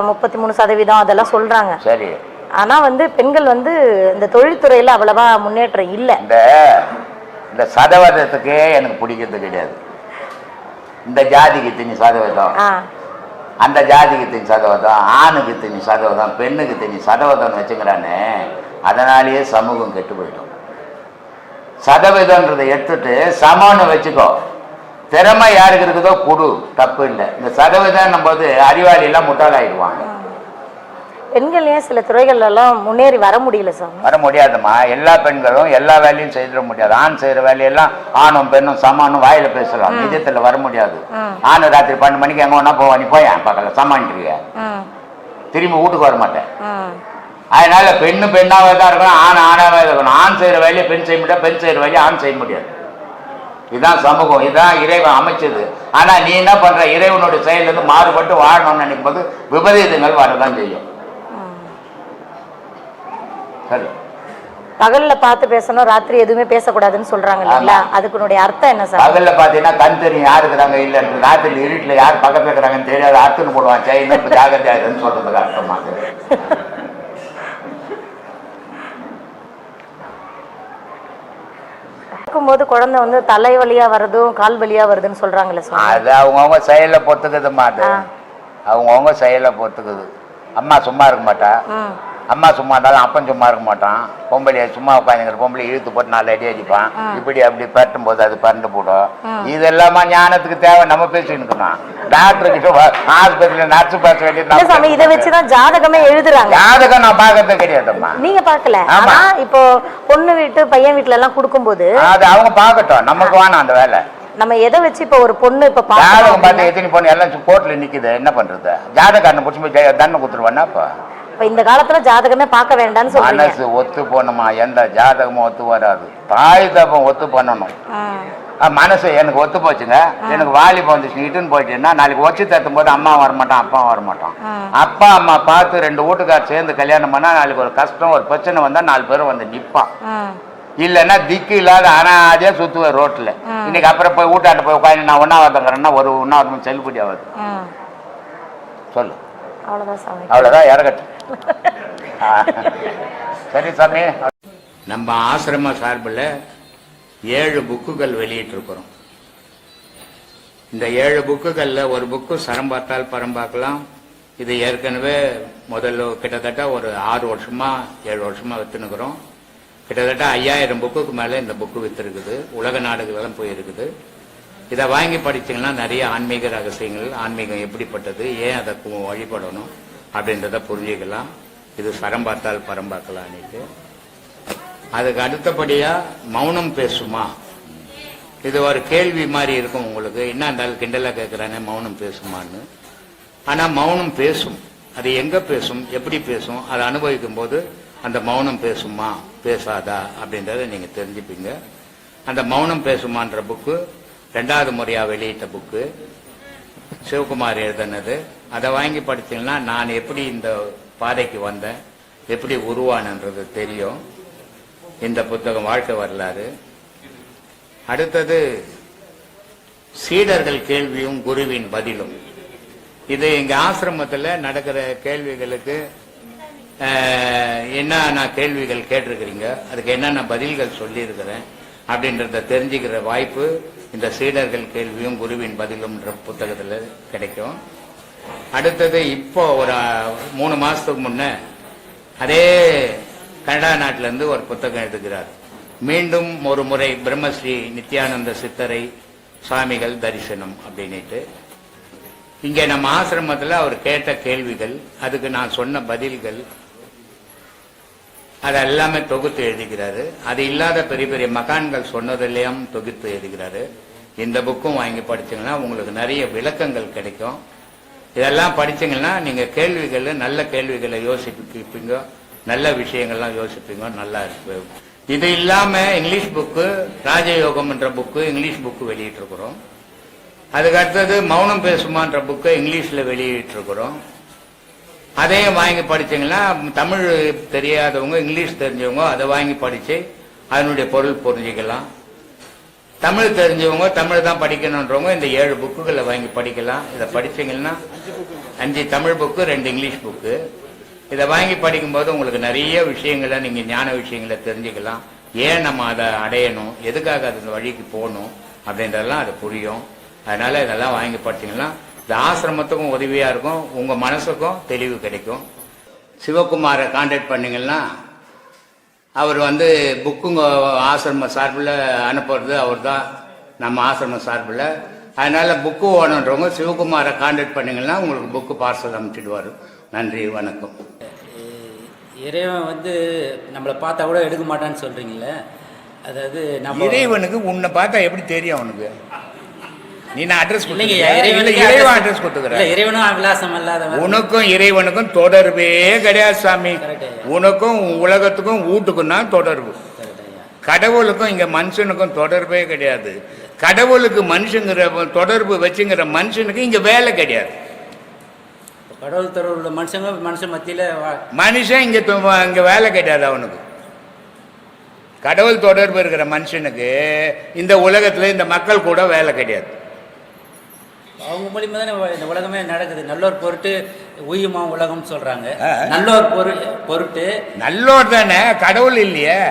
33% அதெல்லாம் சொல்றாங்க. சரி. ஆனா வந்து பெண்கள் வந்து இந்த தொழில்துறையில அவ்வளவா முன்னேற்றம் இல்லை. இந்த சதவீதத்துக்கே எனக்கு பிடிக்கிறது கிடையாது. இந்த ஜாதிக்கு தனி சதவீதம், அந்த ஜாதிக்கு தனி சதவீதம், ஆணுக்கு தனி சதவீதம், பெண்ணுக்கு தனி சதவீதம் வச்சுக்கிறானே, அதனாலேயே சமூகம் கெட்டு போயிட்டோம். சதவீதம்ன்றதை எடுத்துட்டு சமம்னு வச்சுக்கோ. திறமை யாருக்கு இருக்குதோ கொடு, தப்பு இல்லை. இந்த சதவீதம் போது அறிவாளி எல்லாம் முட்டாளாயிடுவாங்க. பெண்கள் ஏன் சில துறைகள் எல்லாம் முன்னேறி வர முடியல சார்? வர முடியாதுமா. எல்லா பெண்களும் எல்லா வேலையும் செய்திட முடியாது. ஆண் செய்யற வேலையெல்லாம் ஆணும் பெண்ணும் சமானும் வாயில பேசலாம், நிஜத்துல வர முடியாது. ஆணு ராத்திரி 12 மணிக்கு எங்க ஒன்னா போவா, நீ போய் பார்க்கல சமாளிக்கிறிய, திரும்பி வீட்டுக்கு வர மாட்டேன். அதனால பெண்ணு பெண்ணாவே தான் இருக்கணும், ஆண் ஆணாவே இருக்கணும். ஆண் செய்யற வேலையை பெண் செய்ய முடியாது, பெண் செய்யற வேலையை ஆண் செய்ய முடியாது. இதுதான் சமூகம், இதுதான் இறைவன் அமைச்சது. ஆனா நீ என்ன பண்ற, இறைவனுடைய செயலிருந்து மாறுபட்டு வாழணும்னு நினைக்கும் போது விபரீதங்கள் வரதான் செய்யும். சரி. பகல்ல பார்த்து பேசணும், ராத்திரி எதுவுமே பேசக்கூடாதுன்னு சொல்றாங்க இல்லைங்களா? அதுக்குனுடைய அர்த்தம் என்ன சார்? பகல்ல பாத்தீங்கன்னா கண் தெரியும் யாரு இருக்கிறாங்க இல்லைன்னு, ராத்திரி இருட்டுல யார் பக்கத்துல இருக்கிறாங்கன்னு தெரியாது, அர்த்தம் போடுவான். சைனா ஜாகிரதையாதுன்னு சொல்றதுக்கு அர்த்தமா போது குழந்தை வந்து தலை வலியா வருதும் கால் வலியா வருதுன்னு சொல்றாங்கல்ல சார்? அது அவங்கவுங்க செயலை பொறுத்துக்குது மாது, அவங்கவுங்க செயலை பொறுத்துக்குது. அம்மா சும்மா இருக்க மாட்டா, அம்மா சும்மா இருந்தாலும் அப்பன் சும்மா இருக்க மாட்டான். பொம்பளைய சும்மா உட்காந்துங்கிற பொம்பளை இழுத்து போட்டு 4 அடி அடிப்பான். இப்படி அப்படி பரட்டும் போது அது பறந்து போடும். இதெல்லாமா ஞானத்துக்கு தேவை, நம்ம பேசிட்டு இருக்கணும். டாக்டர் கிட்ட ஆஸ்பத்திரியில நர்ஸ் பேச வேண்டியது. இதை வச்சுதான் ஜாதகமே எழுதுறாங்க. ஜாதகம் நான் பாக்குறது கிடையாதும்மா. நீங்க பாக்கல? ஆமா. இப்போ பொண்ணு வீட்டு பையன் வீட்டுல எல்லாம் கொடுக்கும் போது அது அவங்க பாக்கட்டும், நமக்கு வேணாம் அந்த வேலை. நம்ம எதை வச்சு இப்ப ஒரு பொண்ணு இப்ப ஜாதகம் பார்த்து எத்தனை பொண்ணு எல்லாம் கோர்ட்ல நிக்குது, என்ன பண்றது? ஜாதகாரனை பிடிச்சி போய் தண்டனை கொடுத்துருவானா? இப்ப இந்த காலத்துல ஜாதகமே பார்க்க வேண்டாம்னு சொல்றீங்க. மனசு ஒத்து போகணுமா? எந்த ஜாதகமும் ஒத்து வராது. தாய் தப்பம் ஒத்து பண்ணணும். மனசு எனக்கு ஒத்து போச்சுங்க, எனக்கு வாலிபம் வந்துச்சு, இட்டுன்னு போயிட்டேன்னா நாளைக்கு வச்சு தட்டும் போது அம்மா வரமாட்டான், அப்பா வரமாட்டான். அப்பா அம்மா பார்த்து 2 வீட்டுக்கார் சேர்ந்து கல்யாணம் பண்ணா நாளைக்கு ஒரு கஷ்டம் ஒரு பிரச்சனை வந்தா 4 பேரும் வந்து நிப்பான். இல்லைன்னா திக்கு இல்லாத அனாதே சுத்துவேன் ரோட்ல. இன்னைக்கு அப்புறம் போய் வீட்டாண்ட போய் உட்காந்து நான் ஒன்னாவதுங்கிறேன்னா ஒரு ஒன்னாவது செல்லுபடி ஆகுது. சொல்லு. அவ்வளவுதான், இறகட்டும். சரி சாமி. நம்ம ஆசிரம சார்பில் 7 புக்குகள் வெளியிட்டிருக்கிறோம். இந்த 7 புக்குகள்ல ஒரு புக்கு சரம் பார்த்தால் பரம் பார்க்கலாம். இது ஏற்கனவே முதல்ல கிட்டத்தட்ட ஒரு 6 வருஷமா 7 வருஷமா வித்துனுக்கிறோம். கிட்டத்தட்ட 5000 புக்குக்கு மேல இந்த புக்கு வித்துருக்குது. உலக நாடுகளெல்லாம் போயிருக்குது. இதை வாங்கி படிச்சீங்கன்னா நிறைய ஆன்மீக ரகசியங்கள், ஆன்மீகம் எப்படிப்பட்டது, ஏன் அதை வழிபடணும் அப்படின்றத புரிஞ்சுக்கலாம். இது சரம் பார்த்தால் பரம் பார்க்கலான்னுட்டு. அதுக்கு அடுத்தபடியா மௌனம் பேசுமா, இது ஒரு கேள்வி மாதிரி இருக்கும் உங்களுக்கு. என்ன இருந்தாலும் கிண்டலா கேட்கிறானே மௌனம் பேசுமான்னு. ஆனா மௌனம் பேசும். அது எங்க பேசும், எப்படி பேசும், அதை அனுபவிக்கும் போது அந்த மௌனம் பேசுமா பேசாதா அப்படின்றத நீங்க தெரிஞ்சுப்பீங்க. அந்த மௌனம் பேசுமான்ற புக்கு 2வது முறையா வெளியிட்ட புக்கு, சிவகுமார் எழுதினது. அதை வாங்கி படிச்சீங்கன்னா நான் எப்படி இந்த பாதைக்கு வந்தேன், எப்படி உருவானன்றது தெரியும். இந்த புத்தகம் வாழ்க்கை வரலாறு. அடுத்தது சீடர்கள் கேள்வியும் குருவின் பதிலும். இது எங்க ஆசிரமத்தில் நடக்கிற கேள்விகளுக்கு என்ன கேள்விகள் கேட்டிருக்கிறீங்க, அதுக்கு என்னென்ன பதில்கள் சொல்லியிருக்கிறேன் அப்படின்றத தெரிஞ்சுக்கிற வாய்ப்பு இந்த சீடர்கள் கேள்வியும் குருவின் பதிலும் புத்தகத்தில் கிடைக்கும். அடுத்தது இப்போ ஒரு 3 மாசத்துக்கு முன்ன அதே கனடா நாட்டிலிருந்து ஒரு புத்தகம் எழுதுகிறார். மீண்டும் ஒரு முறை பிரம்மஸ்ரீ நித்யானந்த சித்தரை சுவாமிகள் தரிசனம் அப்படின்ட்டு. இங்கே நம்ம ஆசிரமத்தில் அவர் கேட்ட கேள்விகள், அதுக்கு நான் சொன்ன பதில்கள், அது எல்லாமே தொகுத்து எழுதிக்கிறாரு. அது இல்லாத பெரிய பெரிய மகான்கள் சொன்னதெல்லாம் தொகுத்து எழுதிக்கிறாரு. இந்த புக்கும் வாங்கி படிச்சீங்கன்னா உங்களுக்கு நிறைய விளக்கங்கள் கிடைக்கும். இதெல்லாம் படிச்சீங்கன்னா நீங்க கேள்விகள், நல்ல கேள்விகளை யோசிப்பீங்க, நல்ல விஷயங்கள்லாம் யோசிப்பீங்க, நல்லா இருக்கு. இது இல்லாம இங்கிலீஷ் புக்கு ராஜயோகம் என்ற புக்கு இங்கிலீஷ் புக்கு வெளியிட்டு இருக்கிறோம். அதுக்கு அடுத்தது மௌனம் பேசுமான்ற புக்கை இங்கிலீஷ்ல வெளியிட்டு இருக்கிறோம். அதையும் வாங்கி படிச்சீங்கன்னா தமிழ் தெரியாதவங்க, இங்கிலீஷ் தெரிஞ்சவங்க அதை வாங்கி படிச்சு அதனுடைய பொருள் புரிஞ்சுக்கலாம். தமிழ் தெரிஞ்சவங்க, தமிழ் தான் படிக்கணுன்றவங்க இந்த 7 புக்குகளை வாங்கி படிக்கலாம். இதை படிச்சீங்கன்னா 5 தமிழ் புக்கு, 2 இங்கிலீஷ் புக்கு. இதை வாங்கி படிக்கும்போது உங்களுக்கு நிறைய விஷயங்களை, நீங்க ஞான விஷயங்களை தெரிஞ்சுக்கலாம். ஏன் நம்ம அதை அடையணும், எதுக்காக அது வழிக்கு போகணும் அப்படின்றதெல்லாம் அது புரியும். அதனால இதெல்லாம் வாங்கி படிச்சீங்கன்னா இந்த ஆசிரமத்துக்கும் உதவியா இருக்கும், உங்க மனசுக்கும் தெளிவு கிடைக்கும். சிவகுமாரை கான்டாக்ட் பண்ணீங்கன்னா அவர் புக்குங்க ஆசிரம சார்பில் அனுப்புறது அவர் தான், நம்ம ஆசிரம சார்பில். அதனால புக்கு ஓனன்றவங்க சிவகுமாரை கான்டாக்ட் பண்ணீங்கன்னா உங்களுக்கு புக்கு பார்சல் அனுப்பிச்சிடுவார். நன்றி, வணக்கம். இறைவன் நம்மளை பார்த்தா கூட எடுக்க மாட்டான்னு சொல்றீங்களே, அதாவது நம்ம இறைவனுக்கு உன்னை பார்த்தா எப்படி தெரியும் அவனுக்கு? நீ நான் அட்ரஸ் இறைவன் அட்ரஸ் கொடுத்துக்கிறேன். இறைவனும் விலாசம் இல்லாத உனக்கும் இறைவனுக்கும் தொடர்பே கிடையாது சாமி. உனக்கும் உலகத்துக்கும் வீட்டுக்கும் தான் தொடர்பு. கடவுளுக்கும் இங்க மனுஷனுக்கும் தொடர்பே கிடையாது. கடவுளுக்கு மனுஷங்கிற தொடர்பு வச்சுங்கிற மனுஷனுக்கு இங்க வேலை கிடையாது. கடவுள் தொடர்புள்ள மனுஷன் மத்தியில மனுஷன் இங்க வேலை கிடையாது அவனுக்கு. கடவுள் தொடர்பு இருக்கிற மனுஷனுக்கு இந்த உலகத்துல இந்த மக்கள் கூட வேலை கிடையாது. அவங்க மூலியமா தானே இந்த உலகமே நடக்குது. நல்லோர் பொருட்டு உயுமா உலகம் சொல்றாங்க. நல்லோர் பொருட்டு நல்லோர் தானே, கடவுள் இல்லையே.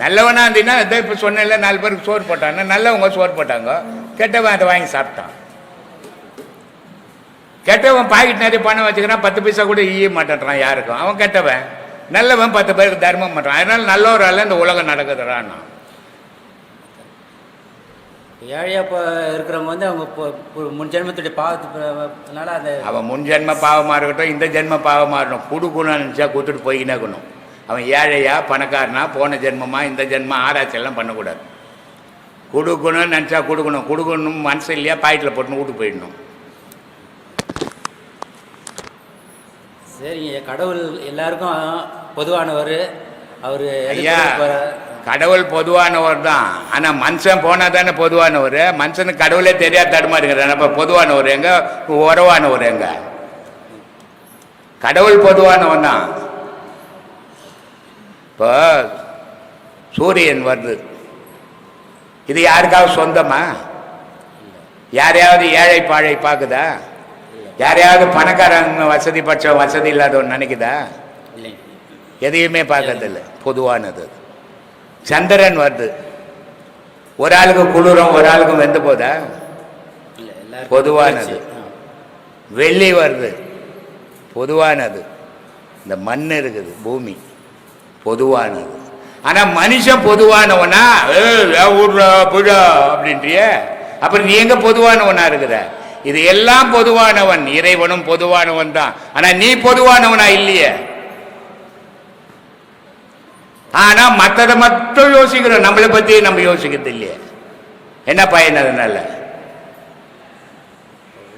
நல்லவனா இருந்தீங்கன்னா இதை இப்ப சொன்ன 4 பேருக்கு சோறு போட்டாங்க, நல்லவங்க சோறு போட்டாங்க, கெட்டவன் அதை வாங்கி சாப்பிட்டான். கெட்டவன் பாக்கெட் நிறைய பணம் வச்சுக்கிறான், 10 பைசா கூட ஈய மாட்டேன்றான் யாருக்கும். அவன் கெட்டவன். நல்லவன் 10 பேருக்கு தர்மம் பண்றான். அதனால நல்லவரால இந்த உலகம் நடக்குதுறான். ஏழையா இருக்கிறவங்க அவங்க முன் ஜென்மத்துடைய பாவத்தினால அதை அவன் முன் ஜென்ம பாவமா இருக்கட்டும், இந்த ஜென்ம பாவமா இருக்கட்டும், கொடுக்கணும்னு நினைச்சா கொடுத்துட்டு போய்கினே இருக்கணும். அவன் ஏழையா பணக்காரனா, போன ஜென்மமா இந்த ஜென்மம் ஆராய்ச்சி எல்லாம் பண்ணக்கூடாது. கொடுக்கணும்னு நினைச்சா கொடுக்கணும் மனசு இல்லையா பாக்கெட்டில் போட்டுன்னு வீட்டுக்கு போயிடணும். சரிங்க, கடவுள் எல்லாருக்கும் பொதுவானவர். அவர் ஐயா, கடவுள் பொதுவானவர் தான். ஆனா மனுஷன் போனா தானே பொதுவானவர். மனுஷனுக்கு கடவுளே தெரியாது தடுமாறுங்கிறார். அப்ப பொதுவானவர் எங்க, உறவானவர் எங்க? கடவுள் பொதுவானவன் தான். இப்போ சூரியன் வருது, இது யாருக்காவது சொந்தமா? யாரையாவது ஏழை பாழை பார்க்குதா? யாரையாவது பணக்காரங்க வசதி பட்ச வசதி இல்லாதவன் நினைக்குதா? எதையுமே பார்க்கறதில்லை, பொதுவானது. சந்திரன் வருது, ஒரு ஆளுக்கு குளிரும் ஒரு ஆளுக்கும் வெந்து போதா? பொதுவானது. வெள்ளி வருது, பொதுவானது. இந்த மண் இருக்குது, பூமி, பொதுவானது. ஆனா மனுஷன் பொதுவானவனா? ஊர்ல புழா அப்படின்றிய, அப்புறம் நீ எங்க பொதுவானவனா இருக்கிற? இது எல்லாம் பொதுவானவன். இறைவனும் பொதுவானவன் தான். ஆனா நீ பொதுவானவனா இல்லையே. ஆனா மற்றதை மட்டும் யோசிக்கிறோம், நம்மளை பத்தி நம்ம யோசிக்கிறது இல்லையே. என்ன பயன் அதனால?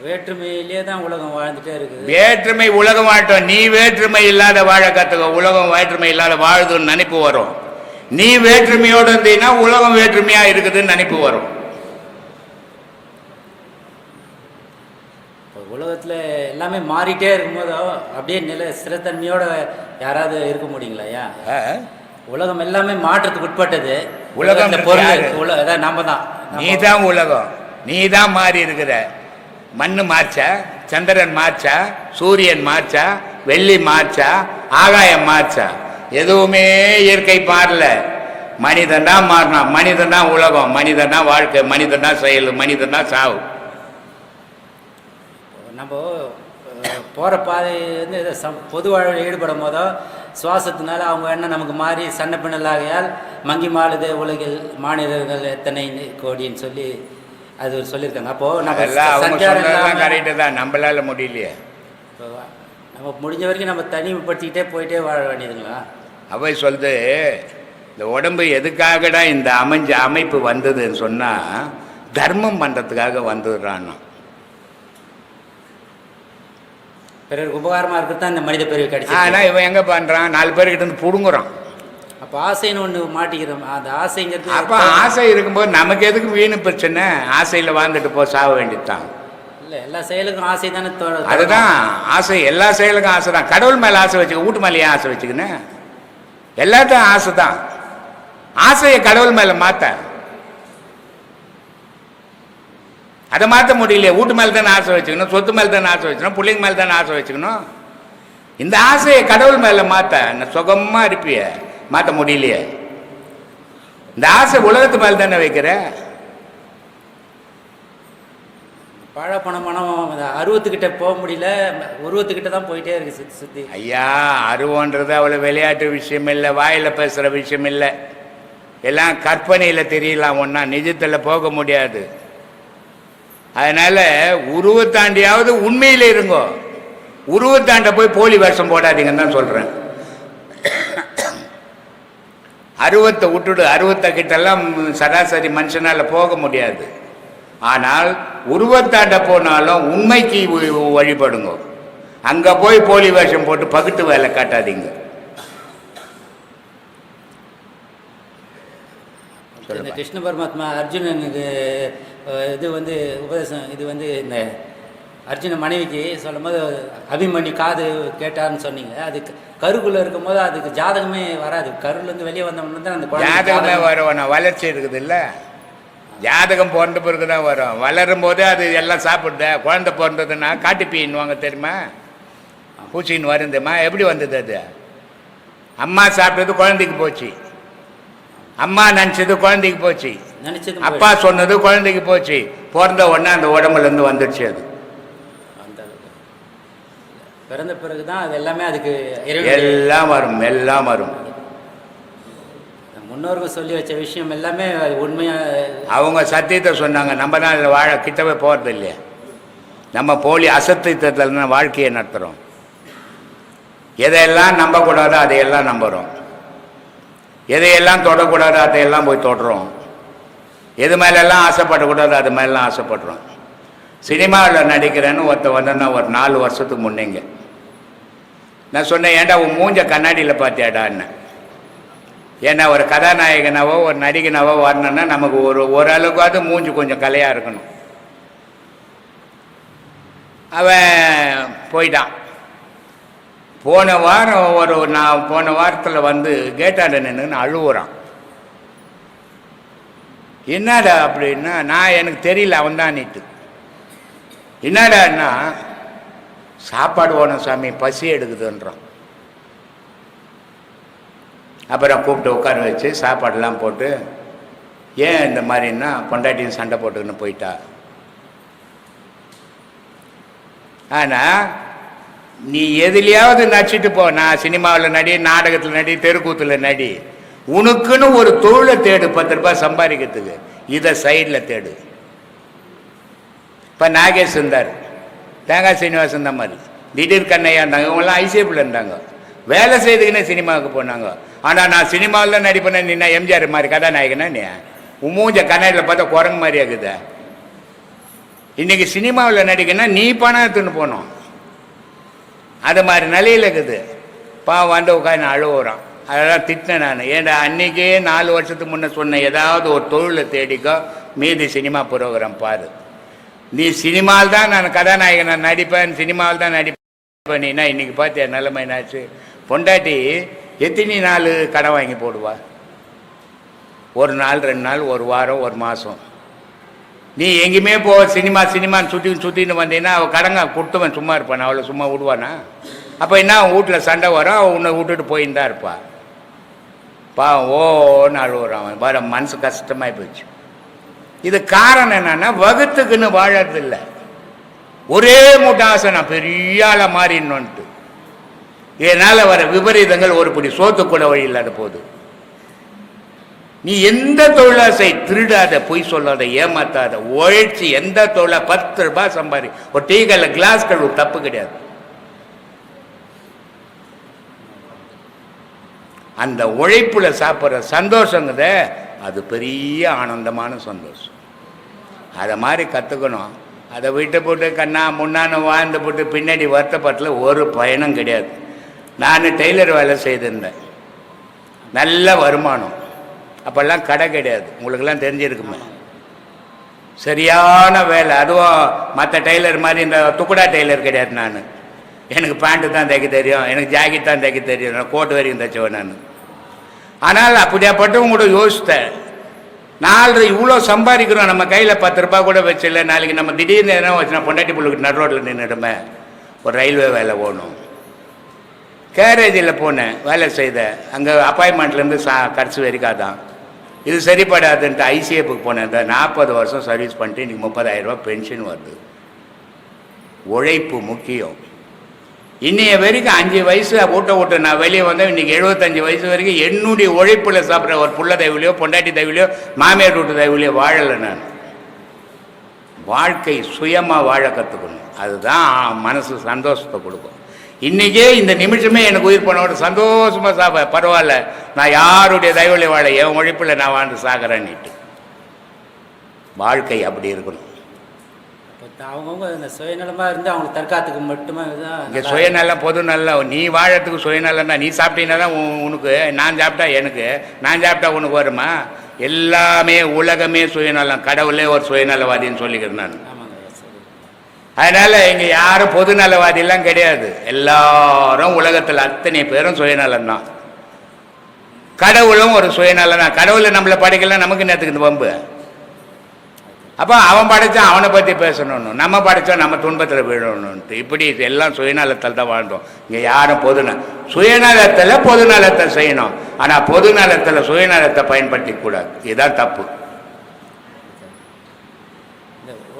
வேற்றுமையிலே தான் உலகம் வாழ்ந்துட்டே இருக்குது. வேற்றுமை உலகம் வாழட்டும். நீ வேற்றுமை இல்லாத வாழ கத்துக்க. உலகம் வேற்றுமை இல்லாத வாழுதுன்னு நினைப்பு வரும். நீ வேற்றுமையோடு இருந்தீங்கன்னா உலகம் வேற்றுமையா இருக்குதுன்னு நினைப்பு வரும். உலகத்துல எல்லாமே மாறிட்டே இருக்கும்போது அப்படியே ஸ்திரத்தன்மையோட யாராவது இருக்க முடியுங்களா? ஐயா, உலகம் எல்லாமே மாற்றத்துக்கு உட்பட்டது. உலகம் பொருள் நாம தான். நீ தான் உலகம். நீ தான் மாறி இருக்கிற. மண்ணு மார்ச்சா, சந்திரன் மார்ச்சா, சூரியன் மார்ச்சா, வெள்ளி மார்ச்சா, ஆகாயம் மார்ச்சா? எதுவுமே இயற்கை மாறல. மனிதன் தான் மாறினான். மனிதன் தான் உலகம், மனிதன் தான் வாழ்க்கை, மனிதன் தான் செயல், மனிதன் தான் சாவு. நம்ம போகிற பாதை பொது வாழ்வில் ஈடுபடும் போதோ சுவாசத்தினால அவங்க என்ன நமக்கு மாறி சன்ன பின்னலாகையால் மங்கி மாளுதே உலகில் மாநிலர்கள் எத்தனை கோடின்னு சொல்லி அது சொல்லியிருக்காங்க. அப்போது நம்ம கரெக்டு தான், நம்மளால முடியலையே. நம்ம முடிஞ்ச வரைக்கும் நம்ம தனிமைப்படுத்திக்கிட்டே போயிட்டே வாழ வேண்டியதுங்களா? அவை சொல்லுது, இந்த உடம்பு எதுக்காகடா இந்த அமைப்பு வந்ததுன்னு சொன்னால் தர்மம் பண்ணுறதுக்காக வந்துடுறான்னா. பிறருக்கு உபகாரமாக இருக்கிறது தான் இந்த மனித பிறவி கிடைச்சி. ஆனால் இவன் எங்கே பண்ணுறான், 4 பேர்கிட்ட இருந்து பிடுங்குறான். அப்போ ஆசைன்னு ஒன்று மாட்டிக்கிறோம். அந்த ஆசைங்கிறது அப்போ ஆசை இருக்கும்போது நமக்கு எதுக்கு வீணு பிரச்சனை, ஆசையில் வாழ்ந்துட்டு போ, சாக வேண்டியதுதான். இல்லை, எல்லா செயலுக்கும் ஆசை தானே. அதுதான் ஆசை, எல்லா செயலுக்கும் ஆசை தான். கடவுள் மேலே ஆசை வச்சுக்க, வீட்டு மேலே ஏன் ஆசை வச்சுக்கின்னு? எல்லாத்தையும் ஆசை தான். ஆசையை கடவுள் மேலே மாற்ற, அதை மாற்ற முடியலையே. வீட்டு மேலே தானே ஆசை வச்சுக்கணும், சொத்து மேலே தானே ஆசை வச்சுக்கணும், பிள்ளைங்க மேலே தானே ஆசை வச்சுக்கணும். இந்த ஆசையை கடவுள் மேலே மாற்ற சுகமாக இருப்பிய, மாற்ற முடியலையே. இந்த ஆசை உலகத்து மேலே தானே வைக்கிற. பணம் அருவத்துக்கிட்ட போக முடியல, உருவத்துக்கிட்ட தான் போயிட்டே இருக்கு சுற்றி சுற்றி. ஐயா, அருவன்றது அவ்வளோ விளையாட்டு விஷயம் இல்லை, வாயில் பேசுகிற விஷயம் இல்லை. எல்லாம் கற்பனையில் தெரியலாம், ஒன்றா நிஜத்தில் போக முடியாது. அதனால் உருவத்தாண்டியாவது உண்மையில் இருங்கோ, உருவத்தாண்ட போய் போலி வேஷம் போடாதீங்கன்னு தான் சொல்கிறேன். அருவத்தை விட்டுடு, அருவத்தை கிட்டெல்லாம் சராசரி மனுஷனால் போக முடியாது. ஆனால் உருவத்தாண்ட போனாலும் உண்மைக்கு வழிபடுங்க. அங்கே போய் போலி வேஷம் போட்டு பகுட்டு வேலை காட்டாதீங்க. இந்த கிருஷ்ண பரமாத்மா அர்ஜுனனுக்கு இது வந்து உபதேசம், இது வந்து இந்த அர்ஜுன மனைவிக்கு சொல்லும் போது அபிமன்யு காது கேட்டார்னு சொன்னீங்க. அது கருக்குள்ளே இருக்கும் போது அதுக்கு ஜாதகமே வராது. கருலேருந்து வெளியே வந்தவொன்னு தான் அந்த ஜாதகமே வரும். வளர்ச்சி இருக்குது இல்லை, ஜாதகம் பிறந்த பிறகு தான் வரும். வளரும் போதே அது எல்லாம் சாப்பிடுத. குழந்தை பிறந்ததுன்னா காட்டுப்பீன்னுவாங்க தெரியுமா, பூச்சின்னு வருந்தம்மா. எப்படி வந்தது அது? அம்மா சாப்பிட்டது குழந்தைக்கு போச்சு, அம்மா நினச்சது குழந்தைக்கு போச்சு, நினச்சது அப்பா சொன்னது குழந்தைக்கு போச்சு. பிறந்த உடனே அந்த உடம்புலேருந்து வந்துடுச்சு. அது பிறந்த பிறகு தான் அது எல்லாமே அதுக்கு எல்லாம் வரும், எல்லாம் வரும். முன்னோர்கள் சொல்லி வச்ச விஷயம் எல்லாமே உண்மையாக அவங்க சத்தியத்தை சொன்னாங்க. நம்ம தான் அதில் வாழ கிட்டவே போகிறது இல்லையா. நம்ம போலி அசத்தியத்தில் தான் வாழ்க்கையை நடத்துகிறோம். எதையெல்லாம் நம்பக்கூடாதோ அதையெல்லாம் நம்புகிறோம், எதையெல்லாம் தொடக்கூடாதோ அதையெல்லாம் போய் தொடுறோம், எது மேலெல்லாம் ஆசைப்படக்கூடாதோ அது மேலாம் ஆசைப்படுறோம். சினிமாவில் நடிக்கிறேன்னு வந்தேன்னா ஒரு 4 வருஷத்துக்கு முன்னேங்க நான் சொன்னேன், ஏன்டா உன் மூஞ்ச கண்ணாடியில் பார்த்தியாடான்னு. ஏன்னா ஒரு கதாநாயகனாவோ ஒரு நடிகனாவோ வரணுன்னா நமக்கு ஓரளவுக்காவது மூஞ்சி கொஞ்சம் கலையாக இருக்கணும். அவன் போயிட்டான். போன வாரம் நான் போன வாரத்தில் வந்து கேட்டாண்ட நின்று அழுவுறான். என்னடா அப்படின்னா, நான் எனக்கு தெரியல, அவன் தான் நீட்டு. என்னடான்னா, சாப்பாடு வேணும் சாமி, பசி எடுக்குதுன்றான். அப்புறம் கூப்பிட்டு உட்கார வச்சு சாப்பாடெல்லாம் போட்டு, ஏன் இந்த மாதிரின்னா பொண்டாட்டியும் சண்டை போட்டுக்கின்னு போயிட்டா. ஆனால் நீ எதுலையாவது நடிச்சிட்டு போ, நான் சினிமாவில் நடி, நாடகத்தில் நடி, தெருக்கூத்தில் நடி, உனக்குன்னு ஒரு தொழிலை தேடு. 10 ரூபாய் சம்பாதிக்கிறதுக்கு இதை சைடில் தேடு. இப்போ நாகேஷ் இருந்தார், தேங்காய் சீனிவாசன் தான் மாதிரி, திடீர் கண்ணையா இருந்தாங்க, இவங்கெல்லாம் ஐசிஎஃப்ல இருந்தாங்க. வேலை செய்துக்குன்னே சினிமாவுக்கு போனாங்க. ஆனால் நான் சினிமாவில் தான் நடிப்பேன். நீ நான் எம்ஜிஆர் மாதிரி கதாநாயகனா? நீ மூஞ்ச கண்ணாடியில் பார்த்தா குரங்கு மாதிரி ஆகுது. இன்னைக்கு சினிமாவில் நடிக்கணும்னா நீ பணம் எடுத்துன்னு போனோம். அது மாதிரி நிலையில் இருக்குது. பாவம் வந்து உட்காந்து அழுவுறான். அதெல்லாம் திட்டினேன் நான். ஏன்டா அன்றைக்கே 4 வருஷத்துக்கு முன்னே சொன்ன ஏதாவது ஒரு தொழிலை தேடிக்கோ, மீதி சினிமா ப்ரோக்ராம் பாரு. நீ சினிமாவில் தான் நான் கதாநாயகன் நான் நடிப்பேன், சினிமாவில் தான் நடிப்பேன். நீனா இன்றைக்கி பார்த்தியா நிலைமை என்னாச்சு? பொண்டாட்டி எத்தனை நாள் கடன் வாங்கி போடுவா? 1 நாள், 2 நாள், 1 வாரம், 1 மாதம். நீ எங்கேயுமே போ, சினிமான்னு சுற்றின்னு வந்தீங்கன்னா அவள் கடங்க கொடுத்துவன் சும்மா இருப்பான். அவளை சும்மா விடுவானா? அப்போ என்ன, அவன் வீட்டில் சண்டை வரும், அவன் உன்னை விட்டுட்டு போயின்னு தான் இருப்பா. பாவம் ஓன்னு அழுவுறான். அவன் வர மனசு கஷ்டமாகி போச்சு. இது காரணம் என்னன்னா, வகுத்துக்குன்னு வாழறதில்லை. ஒரே மூட்டை ஆசை, நான் பெரிய ஆளை மாறிடணுன்ட்டு. இதனால் வர விபரீதங்கள் ஒரு பிடி சோத்து கூட வழி இல்லாத போது. நீ எந்த தொழிலாசை திருடாத, பொய் சொல்லாத, ஏமாத்தாத, உழைச்சி எந்த தொழிலா 10 ரூபாய் சம்பாதி. ஒரு டீ கல்ல கிளாஸ் கழுவு, தப்பு கிடையாது. அந்த உழைப்பில் சாப்பிட்ற சந்தோஷங்குத அது பெரிய ஆனந்தமான சந்தோஷம். அதை மாதிரி கற்றுக்கணும். அதை விட்டு போட்டு கண்ணா முன்னான்னு வாழ்ந்து போட்டு பின்னாடி வருத்தப்பட்டல ஒரு பயனும் கிடையாது. நான் டெய்லர் வேலை செய்திருந்தேன், நல்ல வருமானம். அப்போல்லாம் கடை கிடையாது, உங்களுக்கெல்லாம் தெரிஞ்சிருக்குமே. சரியான வேலை, அதுவும் மற்ற டெய்லர் மாதிரி இந்த துக்குடா டெய்லர் கிடையாது. நான் எனக்கு பேண்ட்டு தான் தைக்க தெரியும், எனக்கு ஜாக்கெட் தான் தைக்க தெரியும், நான் கோட்டு வரைக்கும் தைச்சவன் நான். ஆனால் அப்படியாப்பட்டவங்க கூட யோசித்தேன், நாலு இவ்வளோ சம்பாதிக்கிறோம், நம்ம கையில் 10 ரூபா கூட வச்சில்ல, நாளைக்கு நம்ம திடீர்னு எதனா வச்சுனா பொண்டாட்டி புள்ளுக்கு நடு ரோட்டில் நின்றுடுமே. ஒரு ரயில்வே வேலை போகணும், கேரேஜில் போனேன் வேலை செய்தேன். அங்கே அப்பாயின்மெண்ட்லேருந்து கடைசி வரைக்கும் தான் இது சரிப்படாதுன்ட்டு ஐசிஎஃப்க்கு போனேன். இந்த 40 வருஷம் சர்வீஸ் பண்ணிட்டு இன்றைக்கி 30,000 ரூபா பென்ஷன் வருது. உழைப்பு முக்கியம். இன்னைய வரைக்கும் 5 வயசு ஓட்ட நான் வெளியே வந்தேன். இன்றைக்கி 75 வயசு வரைக்கும் என்னுடைய உழைப்பில் சாப்பிட்ற ஒரு புள்ள தயவுலையோ பொண்டாட்டி தயவுலையோ மாமியார் வீட்டு தயவுலையோ வாழலை. நான் வாழ்க்கை சுயமாக வாழ கற்றுக்கணும், அதுதான் மனசு சந்தோஷத்தை கொடுக்கும். இன்றைக்கே இந்த நிமிஷமே எனக்கு உயிர் போனோட சந்தோஷமாக சாப்ப பரவாயில்ல, நான் யாருடைய தயவுலை வாழ என் உழைப்பில் நான் வாழ்ந்து சாகிறேன்னுட்டு. வாழ்க்கை அப்படி இருக்கணும். அவங்கவுங்க இந்த சுயநலமாக இருந்து அவங்க தற்காத்துக்கு மட்டுமே தான். இங்கே சுயநலம் பொது நல்லம். நீ வாழறதுக்கு சுயநலம் தான். நீ சாப்பிட்டீங்கன்னா தான் உனக்கு, நான் சாப்பிட்டா எனக்கு, நான் சாப்பிட்டா உனக்கு வருமா? எல்லாமே உலகமே சுயநலம், கடவுளே ஒரு சுயநலவாதின்னு சொல்லிக்கிறேன் நான். அதனால் இங்கே யாரும் பொது நலவாதியெல்லாம் கிடையாது. எல்லாரும் உலகத்தில் அத்தனை பேரும் சுயநலம் தான். கடவுளும் ஒரு சுயநலம் தான். கடவுளை நம்மளை படைக்கலாம், நமக்கு நேரத்துக்கு இந்த வம்பு. அப்போ அவன் படைத்தான் அவனை பற்றி பேசணும்னு, நம்ம படைத்தோம் நம்ம துன்பத்தில் விழணுன்ட்டு, இப்படி எல்லாம் சுயநலத்தில் தான் வாழ்ந்தோம். இங்கே யாரும் சுயநலத்தில் பொது நலத்தை செய்யணும். ஆனால் பொது நலத்தில் சுயநலத்தை பயன்படுத்தி கூடாது, இதுதான் தப்பு.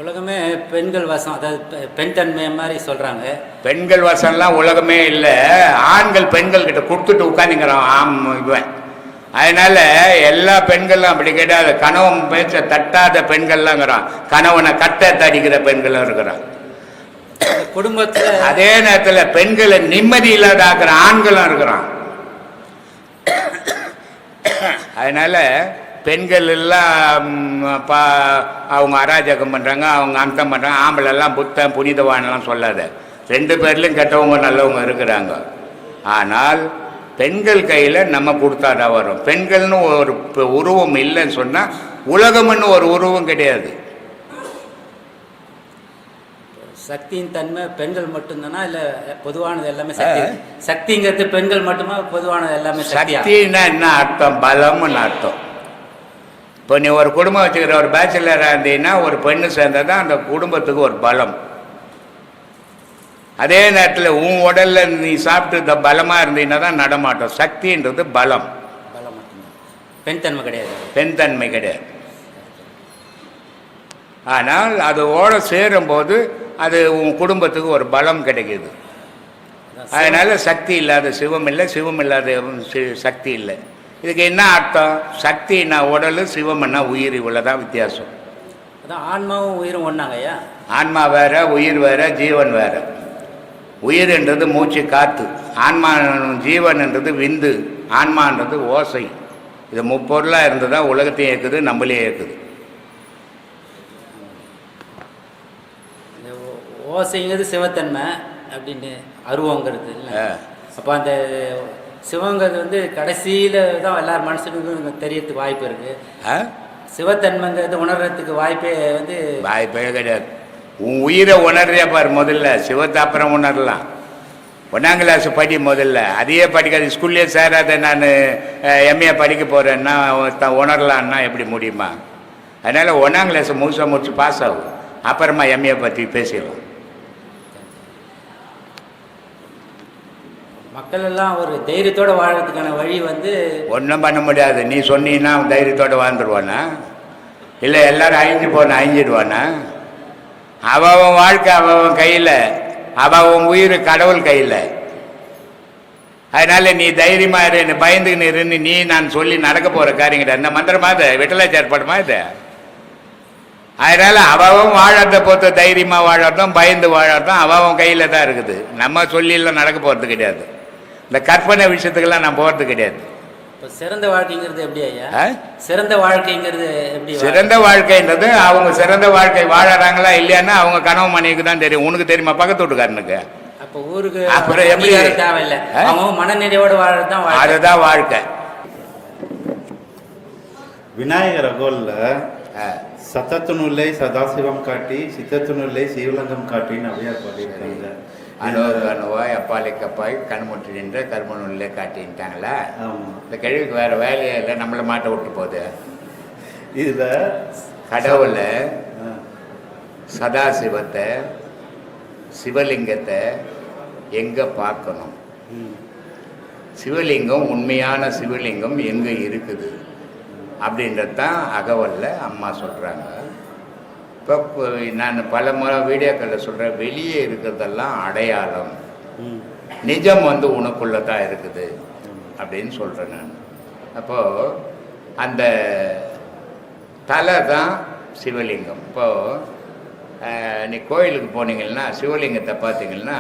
உலகமே பெண்கள் வசம், அதாவது பெண் தன்மை மாதிரி சொல்கிறாங்க. பெண்கள் வசம்லாம் உலகமே இல்லை. ஆண்கள் பெண்கள் கிட்ட கொடுத்துட்டு உட்காந்துங்கிறான் இவன். அதனால எல்லா பெண்களும் அப்படி கிடையாது. கணவன் பேச்ச தட்டாத பெண்கள்லாங்கிறான், கணவனை கட்ட தடிக்கிற பெண்களும் இருக்கிறான் குடும்பத்தில். அதே நேரத்தில் பெண்களை நிம்மதி இல்லாத ஆக்கிற ஆண்களும் இருக்கிறான். அதனால பெண்கள் எல்லாம் அவங்க அராஜகம் பண்ணுறாங்க, அவங்க அந்தம் பண்ணுறாங்க. ஆம்பளெல்லாம் புத்தன் புனிதவானெல்லாம் சொல்லாத, 2 பேர்லையும் கெட்டவங்க நல்லவங்க இருக்கிறாங்க. ஆனால் பெண்கள் கையில் நம்ம கொடுத்தாதான் வரும். பெண்கள்னு ஒரு உருவம் இல்லைன்னு சொன்னால் உலகம்னு ஒரு உருவம் கிடையாது. சக்தியின் தன்மை பெண்கள் மட்டும்தானா, இல்லை பொதுவானது எல்லாமே சக்தி? சக்திங்கிறது பெண்கள் மட்டுமா, பொதுவானது எல்லாமே சக்தின்னா என்ன அர்த்தம்? பலம்னு அர்த்தம். இப்போ நீ ஒரு குடும்பம் வச்சுக்கிற, ஒரு பேச்சுலராக இருந்தீங்கன்னா ஒரு பெண்ணு சேர்ந்தா தான் அந்த குடும்பத்துக்கு ஒரு பலம். அதே நேரத்தில் உன் உடலில் நீ சாப்பிட்டு பலமாக இருந்தீங்கன்னா தான் நடமாட்டம். சக்தின்றது பலம், பலம் மட்டும்தான், பெண் தன்மை கிடையாது. பெண் தன்மை கிடையாது. ஆனால் அதோடு சேரும்போது அது உன் குடும்பத்துக்கு ஒரு பலம் கிடைக்கிது. அதனால் சக்தி இல்லாத சிவம் இல்லை, சிவம் இல்லாத சக்தி இல்லை. இதுக்கு என்ன அர்த்தம்? சக்தினா உடல், சிவம்னா உயிர், இவ்வளோதான் வித்தியாசம். அதான் ஆன்மாவும் உயிரும் ஒன்றாங்க ஐயா. ஆன்மா வேற, உயிர் வேற, ஜீவன் வேற. உயிர்ன்றது மூச்சு காற்று, ஆன்மா ஜீவன்ன்றது விந்து, ஆன்மான்றது ஓசை. இது முப்பொருளாக இருந்து தான் உலகத்தையும் இருக்குது, நம்மளையும் இருக்குது. ஓசைங்கிறது சிவத்தன்மை அப்படின்னு அருவங்கிறது இல்லை. அப்போ அந்த சிவங்கிறது வந்து கடைசியில் தான் எல்லார் மனசுக்கும் தெரியறதுக்கு வாய்ப்பு இருக்குது. சிவத்தன்மைங்கிறது உணர்றதுக்கு வாய்ப்பே வாய்ப்பே கிடையாது. உன் உயிரை உணர்றியா பாரு முதல்ல, சிவத்தை அப்புறம் உணரலாம். 1ஆம் கிளாஸ் படி முதல்ல, அதையே படிக்காது, ஸ்கூல்லே சேராத நான் எம்ஏ படிக்க போகிறேன்னா உணரலான்னா எப்படி முடியுமா? அதனால் 1ஆம் கிளாஸ் முழுசாக முடிச்சு பாஸ் ஆகும், அப்புறமா எம்ஏ பற்றி பேசிடலாம். மக்கள் எல்லாம் ஒரு தைரியத்தோடு வாழ்கிறதுக்கான வழி ஒன்றும் பண்ண முடியாது. நீ சொன்னீங்கன்னா தைரியத்தோடு வாழ்ந்துருவானா? இல்லை எல்லாரும் அழிஞ்சிடுவானா? அவன் வாழ்க்கை அவன் கையில், அவன் உயிர் கடவுள் கையில். அதனால நீ தைரியமாக இரு, பயந்துக்கின்னு இருந்து நீ நான் சொல்லி நடக்க போகிற காரியங்கிட்ட இந்த மந்திரமா இது விட்டலாச்சார் படமா இது. அதனால அவன் வாழறத பொறுத்த தைரியமாக வாழறதும் பயந்து வாழறதும் அவன் கையில் தான் இருக்குது. நம்ம சொல்லியெல்லாம் நடக்க போகிறது கிடையாது. இந்த கற்பனை விஷயத்துக்கெல்லாம் நான் போகிறது கிடையாது. இப்போ சிறந்த வாழ்க்கைங்கிறது எப்படி ஐயா? சிறந்த வாழ்க்கைங்கிறது எப்படி? சிறந்த வாழ்க்கைன்றது அவங்க சிறந்த வாழ்க்கை வாழறாங்களா இல்லையான்னா அவங்க கனவு மனைவிக்கு தான் தெரியும். உனக்கு தெரியுமா பக்கத்து வீட்டுக்காரனுக்கு? அப்போ ஊருக்கு அப்புறம் எப்படி தேவையில்லை, அவங்க மனநிறைவோடு வாழறது தான் அதுதான் வாழ்க்கை. விநாயகர் அகோல்ல சத்தத்துணுல்லை சதாசிவம் காட்டி சித்தத்துணுல்லை சிவலிங்கம் காட்டின்னு அப்படியே பாடியிருக்காங்க. அனுபவ அனுபவம் எப்பாலை கப்பாய் கண்முற்றி நின்ற கருமனுள்ளே காட்டின்ட்டாங்களா? இந்த கேள்விக்கு வேற வேலையே இல்லை, நம்மளை மாட்ட விட்டு போகுது. இதுல கடவுளை சதாசிவத்தை சிவலிங்கத்தை எங்க பார்க்கணும்? சிவலிங்கம் உண்மையான சிவலிங்கம் எங்க இருக்குது அப்படின்றது தான் அகவல்ல அம்மா சொல்றாங்க. இப்போ நான் பல முறை வீடியோக்களில் சொல்கிறேன், வெளியே இருக்கிறதெல்லாம் அடையாளம், நிஜம் வந்து உனக்குள்ள தான் இருக்குது அப்படின்னு சொல்கிறேன் நான். அப்போது அந்த தலை தான் சிவலிங்கம். இப்போது நீ கோயிலுக்கு போனீங்கன்னா சிவலிங்கத்தை பார்த்தீங்கன்னா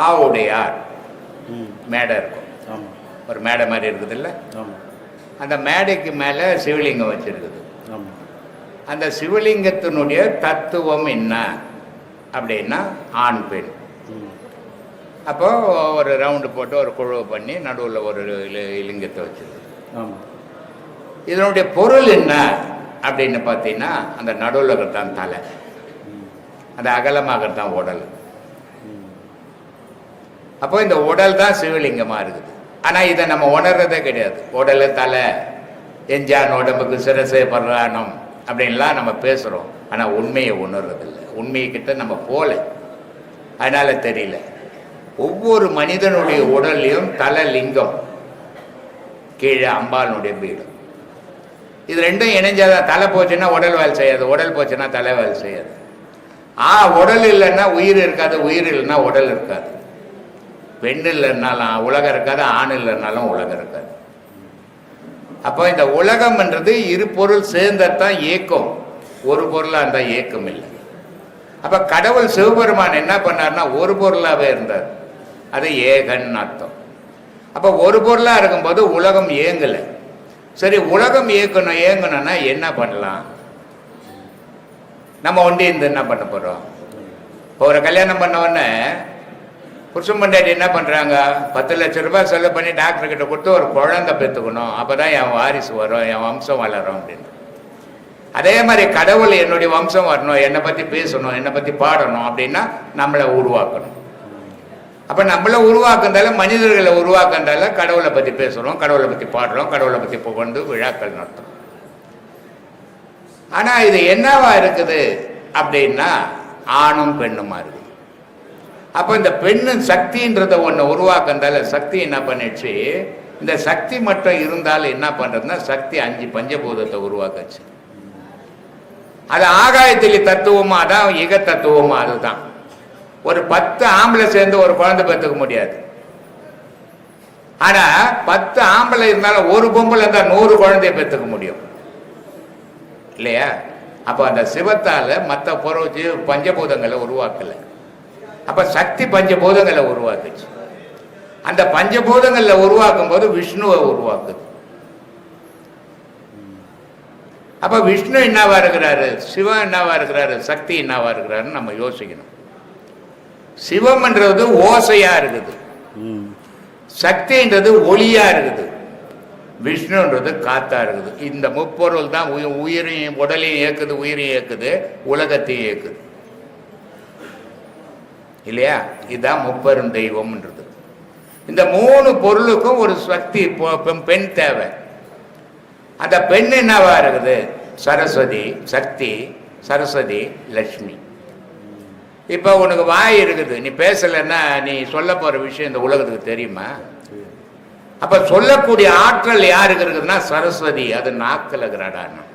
ஆவுடையார் மேடை இருக்கும், ஒரு மேடை மாதிரி இருக்குது இல்லை? அந்த மேடைக்கு மேலே சிவலிங்கம் வச்சுருக்குது. அந்த சிவலிங்கத்தினுடைய தத்துவம் என்ன அப்படின்னா ஆண் பெண். அப்போ ஒரு ரவுண்டு போட்டு ஒரு குழு பண்ணி நடுவில் ஒரு லிங்கத்தை வச்சுருது. இதனுடைய பொருள் என்ன அப்படின்னு பார்த்தீங்கன்னா அந்த நடுவில் இருக்கிறதான் தலை, அந்த அகலமாக தான் உடல். அப்போ இந்த உடல் தான் சிவலிங்கமாக இருக்குது. ஆனால் இதை நம்ம உணர்றதே கிடையாது. உடல் தலை எஞ்சான் உடம்புக்கு சிரசே பர்றானம் அப்படின்லாம் நம்ம பேசுகிறோம், ஆனால் உண்மையை உணர்றதில்லை. உண்மைக்கிட்ட நம்ம போல, அதனால் தெரியல. ஒவ்வொரு மனிதனுடைய உடல்லையும் தலை லிங்கம், கீழே அம்பாளுடைய பீடம். இது ரெண்டும் இணைஞ்சாதான். தலை போச்சுன்னா உடல் வேலை செய்யாது, உடல் போச்சுன்னா தலை வேலை செய்யாது. உடல் இல்லைன்னா உயிர் இருக்காது, உயிர் இல்லைன்னா உடல் இருக்காது. பெண் இல்லைன்னாலும் உலகம் இருக்காது, ஆண் இல்லைன்னாலும் உலகம் இருக்காது. அப்போ இந்த உலகம்ன்றது இரு பொருள் சேர்ந்ததான் ஏக்கம், ஒரு பொருளாக இருந்தால் ஏக்கம் இல்லை. அப்போ கடவுள் சிவபெருமான் என்ன பண்ணார்னா ஒரு பொருளாகவே இருந்தார், அது ஏகன் அர்த்தம். அப்போ ஒரு பொருளாக இருக்கும்போது உலகம் ஏங்கலை. சரி, உலகம் ஏங்கணும்னா என்ன பண்ணலாம்? நம்ம ஒண்டி இருந்து என்ன பண்ண போகிறோம்? இப்போ ஒரு கல்யாணம் பண்ண உடனே புருஷன் பொண்டாட்டி என்ன பண்ணுறாங்க? 10 லட்ச ரூபாய் செலவு பண்ணி டாக்டர்கிட்ட கொடுத்து ஒரு குழந்தை பெற்றுக்கணும், அப்போ தான் என் வாரிசு வரும், என் வம்சம் வளரும் அப்படின்னு. அதே மாதிரி கடவுள் என்னுடைய வம்சம் வரணும், என்னை பற்றி பேசணும், என்னை பற்றி பாடணும் அப்படின்னா நம்மளை உருவாக்கணும். அப்போ நம்மளை உருவாக்குறதால, மனிதர்களை உருவாக்குறதால கடவுளை பற்றி பேசுகிறோம், கடவுளை பற்றி பாடுறோம், கடவுளை பற்றி புகழ்ந்து விழாக்கள் நடத்துகிறோம். ஆனால் இது என்னவா இருக்குது அப்படின்னா ஆணும் பெண்ணுமா இருக்குது. அப்போ இந்த பெண்ணு சக்தின்றத ஒன்று உருவாக்குறதால சக்தி என்ன பண்ணிடுச்சு, இந்த சக்தி மட்டும் இருந்தாலும் என்ன பண்ணுறதுன்னா சக்தி 5 பஞ்சபூதத்தை உருவாக்குச்சு. அது ஆகாயத்திலே தத்துவமா தான், இக தத்துவமா அதுதான். ஒரு 10 ஆம்பளை சேர்ந்து ஒரு குழந்தை பெற்றுக்க முடியாது. ஆனா 10 ஆம்பளை இருந்தாலும் ஒரு பொம்பளை இருந்தால் 100 குழந்தைய பெற்றுக்க முடியும் இல்லையா? அப்போ அந்த சிவத்தால மற்ற பொருள் பஞ்சபூதங்களை உருவாக்கலை. அப்ப சக்தி பஞ்சபூதங்களை உருவாக்குச்சு. அந்த பஞ்சபூதங்களை உருவாக்கும் போது விஷ்ணுவை உருவாக்குது. அப்ப விஷ்ணு என்னவா இருக்கிறாரு, சிவன் என்னவா இருக்கிறாரு, சக்தி என்னவா இருக்கிறாருன்னு நம்ம யோசிக்கணும். சிவம்ன்றது ஓசையா இருக்குது, சக்தின்றது ஒளியா இருக்குது, விஷ்ணுன்றது காத்தா இருக்குது. இந்த முப்பொருள் தான் உயிரையும் உடலையும் இயக்குது, உயிரையும் இயக்குது, உலகத்தையும் இயக்குது இல்லையா? இதுதான் முப்பெரும் தெய்வம்ன்றது. இந்த 3 பொருளுக்கும் ஒரு சக்தி, பெண் தேவை. அந்த பெண் என்னவா இருக்குது? சரஸ்வதி, சக்தி, சரஸ்வதி, லட்சுமி. இப்போ உனக்கு வாய் இருக்குது, நீ பேசலைன்னா நீ சொல்ல போற விஷயம் இந்த உலகத்துக்கு தெரியுமா? அப்ப சொல்லக்கூடிய ஆற்றல் யாருக்கு இருக்குதுன்னா சரஸ்வதி. அது நாக்கில் இருக்கிறாடான்னு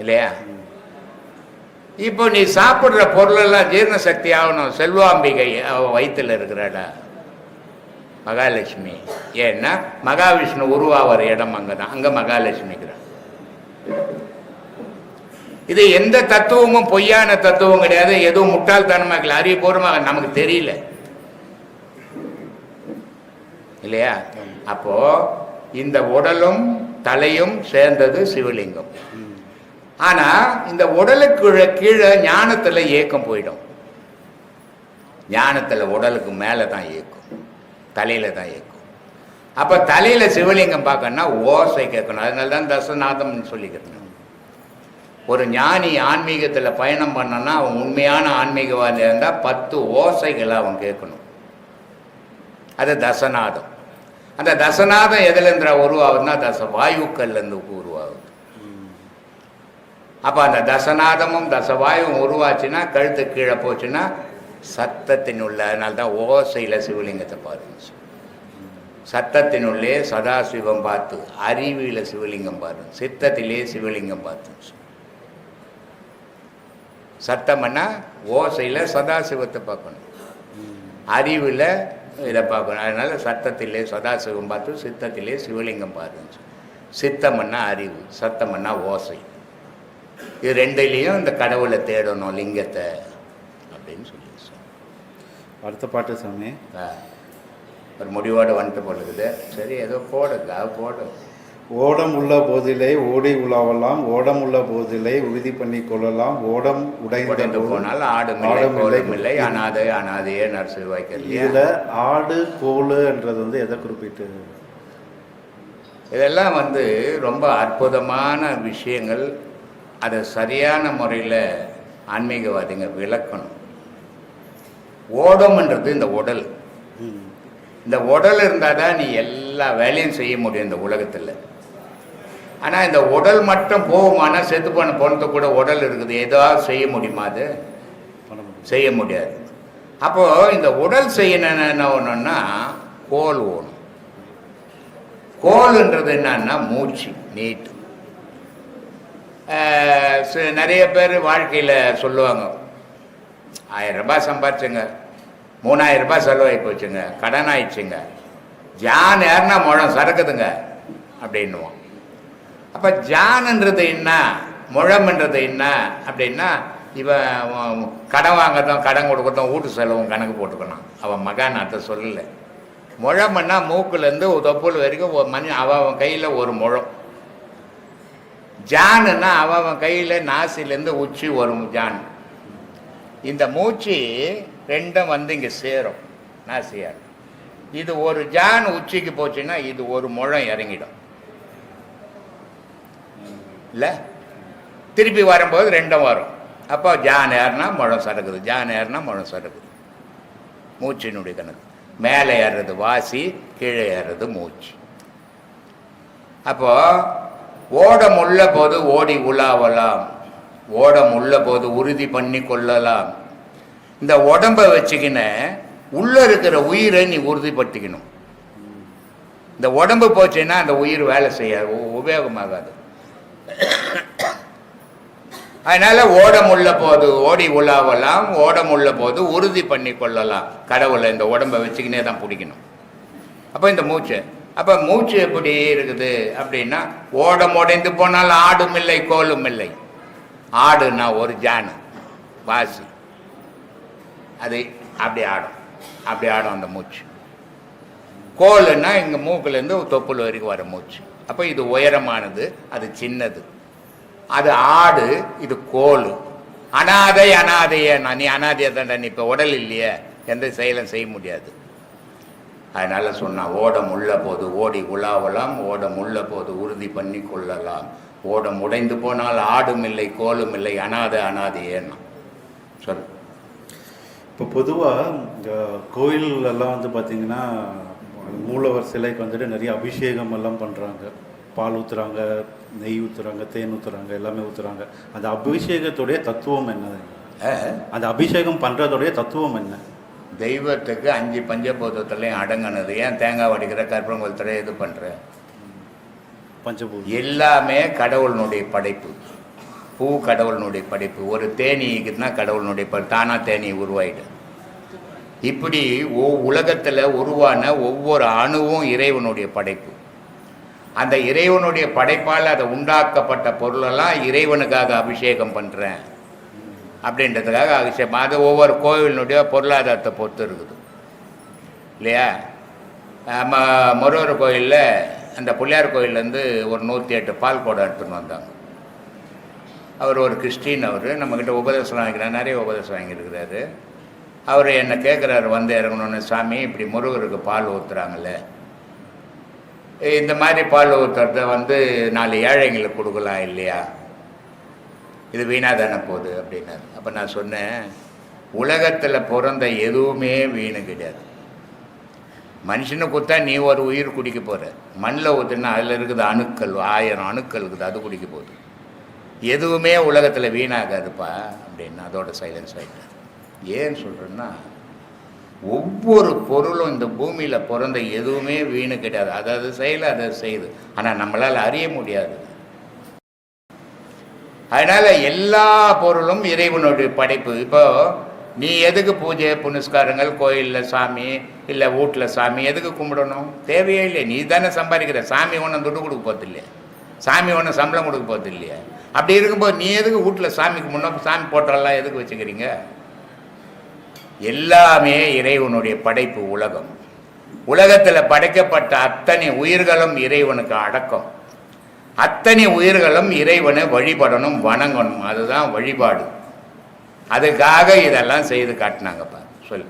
இல்லையா? இப்போ நீ சாப்பிட்ற பொருளெல்லாம் ஜீரண சக்தி ஆகணும், செல்வாம்பிகை வயிற்றுல இருக்கிறாடா மகாலட்சுமி. ஏன்னா மகாவிஷ்ணு உருவாகிற இடம் அங்கதான், அங்க மகாலட்சுமிக்கிறான். இது எந்த தத்துவமும் பொய்யான தத்துவம் கிடையாது, எதுவும் முட்டாள்தனமாக இல்லை, அறிவுபூர்வமாக நமக்கு தெரியல இல்லையா? அப்போ இந்த உடலும் தலையும் சேர்ந்தது சிவலிங்கம். ஆனா இந்த உடலுக்கு கீழே ஞானத்துல ஏக்கம் போயிடும். ஞானத்துல உடலுக்கு மேல தான் ஏக்கும், தலையில தான் ஏக்கும். அப்ப தலையில சிவலிங்கம் பார்க்கணும்னா ஓசை கேட்கணும். அதனாலதான் தசநாதம்னு சொல்லிக்கிறேன். ஒரு ஞானி ஆன்மீகத்துல பயணம் பண்ணனா அவன் உண்மையான ஆன்மீகவாதியா இருந்தா 10 ஓசைகளை அவன் கேட்கணும். அது தசநாதம். அந்த தசநாதம் எதுல இருந்து உருவாகுதுன்னா வாயுக்கள்ல இருந்து உருவாகுது. அப்ப அந்த தசநாதமும் தசவாயுவும் உருவாச்சுன்னா கழுத்து கீழே போச்சுன்னா சத்தத்தினுள்ள, அதனால்தான் ஓசையில சிவலிங்கத்தை பாருங்க. சத்தத்தினுள்ளே சதாசிவம் பார்த்து, அறிவியில சிவலிங்கம் பாருங்க, சித்தத்திலே சிவலிங்கம் பார்த்து. சத்தம்னா ஓசையில சதாசிவத்தை பார்க்கணும், அறிவில் இதை பார்க்கணும். அதனால சத்தத்திலே சதாசிவம் பார்த்து, சித்தத்திலே சிவலிங்கம் பாருங்க. சித்தம்னா அறிவு, சத்தம்னா ஓசை. இது ரெண்டுலேயும் இந்த கடவுளை தேடணும், லிங்கத்தை அப்படின்னு சொல்லி. அடுத்த பாட்டு சாமி. ஒரு முடிவோடு வந்துட்டு போடுறது. சரி, ஏதோ போடுங்க, போடு. ஓடம் உள்ள போதிலே ஓடி உலாவலாம், ஓடம் உள்ள போதிலே உறுதி பண்ணி கொள்ளலாம், ஓடம் உடைந்து போனால் ஆடும் இல்லை, அனாதை அனாதையே நரசு வாய்க்கிறது. இதுல ஆடு கோலுன்றது வந்து எதை குறிப்பிட்டு? இதெல்லாம் வந்து ரொம்ப அற்புதமான விஷயங்கள். அதை சரியான முறையில் ஆன்மீகவாதிங்க விளக்கணும். ஓடம்ன்றது இந்த உடல். இந்த உடல் இருந்தால் தான் நீ எல்லா வேலையும் செய்ய முடியும் இந்த உலகத்தில். ஆனால் இந்த உடல் மட்டும் போகுமானா செத்து போன பொண்ணத்தை கூட உடல் இருக்குது, ஏதாவது செய்ய முடியுமா? அது செய்ய முடியாது. அப்போது இந்த உடல் செய்யணும் என்ன ஒன்றுன்னா கோல் ஓணும். கோல்ன்றது என்னன்னா மூச்சு, நீட்டு. நிறைய பேர் வாழ்க்கையில் சொல்லுவாங்க, 1000 ரூபாய் சம்பாதிச்சுங்க, 3000 ரூபாய் செலவாகி போச்சுங்க, கடன் ஆயிடுச்சுங்க, ஜான் யாருன்னா முழம் சறுக்குதுங்க அப்படின்னுவோம். அப்போ ஜான்ன்றது என்ன, முழம்ன்றது என்ன அப்படின்னா, இவன் கடன் வாங்கறதும் கடன் கொடுக்கறதும் வீட்டு செலவும் கணக்கு போட்டுக்கணும். அவன் மகான் அதை சொல்லலை. முழம்னா மூக்குலேருந்து தொப்புள் வரைக்கும் அவன் கையில் ஒரு முழம். ஜானுன்னா அவன் கையில் நாசிலேருந்து உச்சி வரும் ஜான். இந்த மூச்சு ரெண்டும் வந்து இங்கே சேரும் நாசியார். இது ஒரு ஜான் உச்சிக்கு போச்சுன்னா இது ஒரு முழம் இறங்கிடும் இல்லை? திருப்பி வரும்போது ரெண்டும் வரும். அப்போ ஜான் ஏறுனா முழம் சறுக்குது, ஜான் ஏறுனா முழம் சறுக்குது. மூச்சினுடைய கணக்கு. மேலே ஏறுறது வாசி, கீழே ஏறுறது மூச்சு. அப்போ ஓடம் உள்ள போது ஓடி உலாவலாம், ஓடம் உள்ள போது உறுதி பண்ணி கொள்ளலாம். இந்த உடம்பை வச்சுக்கின உள்ள இருக்கிற உயிரை நீ உறுதிப்படுத்திக்கணும். இந்த உடம்பு போச்சுன்னா அந்த உயிர் வேலை செய்யாது, உபயோகமாகாது. அதனால ஓடம் உள்ள போது ஓடி உலாவலாம், ஓடம் உள்ள போது உறுதி பண்ணி கொள்ளலாம். கடவுளை இந்த உடம்பை வச்சுக்கினே தான் பிடிக்கணும். அப்போ இந்த மூச்சு, அப்போ மூச்சு எப்படி இருக்குது அப்படின்னா, ஓடம் உடைந்து போனால் ஆடும் இல்லை கோலும் இல்லை. ஆடுன்னா ஒரு ஜானு வாசி, அது அப்படி ஆடும், அப்படி ஆடும் அந்த மூச்சு. கோலுன்னா இங்கே மூக்குலேருந்து தொப்புள் வரைக்கும் வர மூச்சு. அப்போ இது உயரமானது, அது சின்னது. அது ஆடு, இது கோல். அனாதை அனாதையே, நீ அனாதையை தான்டா, நீ இப்போ உடல் இல்லையே, எந்த செயலும் செய்ய முடியாது. அதனால சொன்னா, ஓடம் உள்ள போது ஓடி உலாவலாம், ஓடம் உள்ள போது உறுதி பண்ணி கொள்ளலாம், ஓடம் உடைந்து போனால் ஆடும் இல்லை கோலும் இல்லை, அனாதை அனாதையேன்னா சொல். இப்போ பொதுவாக கோயிலெல்லாம் வந்து பார்த்திங்கன்னா மூலவர் சிலைக்கு வந்துட்டு நிறைய அபிஷேகம் எல்லாம் பண்ணுறாங்க. பால் ஊற்றுறாங்க, நெய் ஊற்றுறாங்க, தேன் ஊற்றுறாங்க, எல்லாமே ஊற்றுறாங்க. அந்த அபிஷேகத்துடைய தத்துவம் என்ன? அந்த அபிஷேகம் பண்ணுறதுடைய தத்துவம் என்ன? தெய்வத்துக்கு 5 பஞ்சபூதத்துலையும் அடங்கினது. ஏன் தேங்காய் வடிக்கிற, கற்பூரம் கொளுத்துற, இது பண்ணுற? பஞ்சபூதம் எல்லாமே கடவுளினுடைய படைப்பு. பூ கடவுளினுடைய படைப்பு. ஒரு தேனி இருக்குதுன்னா கடவுளினுடைய தானா தேனி உருவாயிடு. இப்படி உலகத்தில் உருவான ஒவ்வொரு அணுவும் இறைவனுடைய படைப்பு. அந்த இறைவனுடைய படைப்பால் அதை உண்டாக்கப்பட்ட பொருளெல்லாம் இறைவனுக்காக அபிஷேகம் பண்ணுறேன் அப்படின்றதுக்காக அபிஷேகம். அது ஒவ்வொரு கோவிலினுடைய பொருளாதாரத்தை பொறுத்து இருக்குது இல்லையா? முருகர் கோயிலில் அந்த பிள்ளையார் கோயிலேருந்து ஒரு 108 பால் குடம் எடுத்துன்னு வந்தாங்க. அவர் ஒரு கிறிஸ்டின், அவர் நம்மக்கிட்ட உபதேசம் வாங்கிக்கிறார், நிறைய உபதேசம் வாங்கியிருக்கிறாரு. அவர் என்னை கேட்குறாரு வந்து இறங்கணுன்னு, சாமி இப்படி முருகருக்கு பால் ஊற்றுறாங்களே, இந்த மாதிரி பால் ஊற்றுறத வந்து 4 ஏழைங்களுக்கு கொடுக்கலாம் இல்லையா, இது வீணாக தானே போகுது அப்படின்னாரு. அப்போ நான் சொன்னேன், உலகத்தில் பிறந்த எதுவுமே வீணு கிடையாது. மனுஷனை கொடுத்தா நீ ஒரு உயிர் குடிக்க போகிற, மண்ணில் ஊற்றுனா அதில் இருக்குது அணுக்கள், 1000 அணுக்கள் இருக்குது, அது குடிக்க போகுது. எதுவுமே உலகத்தில் வீணாகாதுப்பா அப்படின்னு அதோட சைலன்ஸ் ஆகிட்டார். ஏன்னு சொல்கிறேன்னா, ஒவ்வொரு பொருளும் இந்த பூமியில் பிறந்த எதுவுமே வீணு கிடையாது. அதாவது செயல அதை செய்யுது, ஆனால் நம்மளால் அறிய முடியாது. அதனால் எல்லா பொருளும் இறைவனுடைய படைப்பு. இப்போ நீ எதுக்கு பூஜை புனஸ்காரங்கள், கோயிலில் சாமி இல்லை வீட்டில் சாமி எதுக்கு கும்பிடணும்? தேவையே இல்லையே. நீ தானே சம்பாதிக்கிற. சாமி ஒன்றும் துட்டு கொடுக்க போகிறது இல்லையா, சாமி ஒன்றும் சம்பளம் கொடுக்க போகிறது இல்லையா. அப்படி இருக்கும்போது நீ எதுக்கு வீட்டில் சாமிக்கு முன்னோக்கி சாமி போட்டோலாம் எதுக்கு வச்சுக்கிறீங்க? எல்லாமே இறைவனுடைய படைப்பு. உலகம், உலகத்தில் படைக்கப்பட்ட அத்தனை உயிர்களும் இறைவனுக்கு அடக்கம். அத்தனை உயிர்களும் இறைவனை வழிபடணும், வணங்கணும். அதுதான் வழிபாடு. அதுக்காக இதெல்லாம் செய்து காட்டினாங்கப்பா. சொல்லு.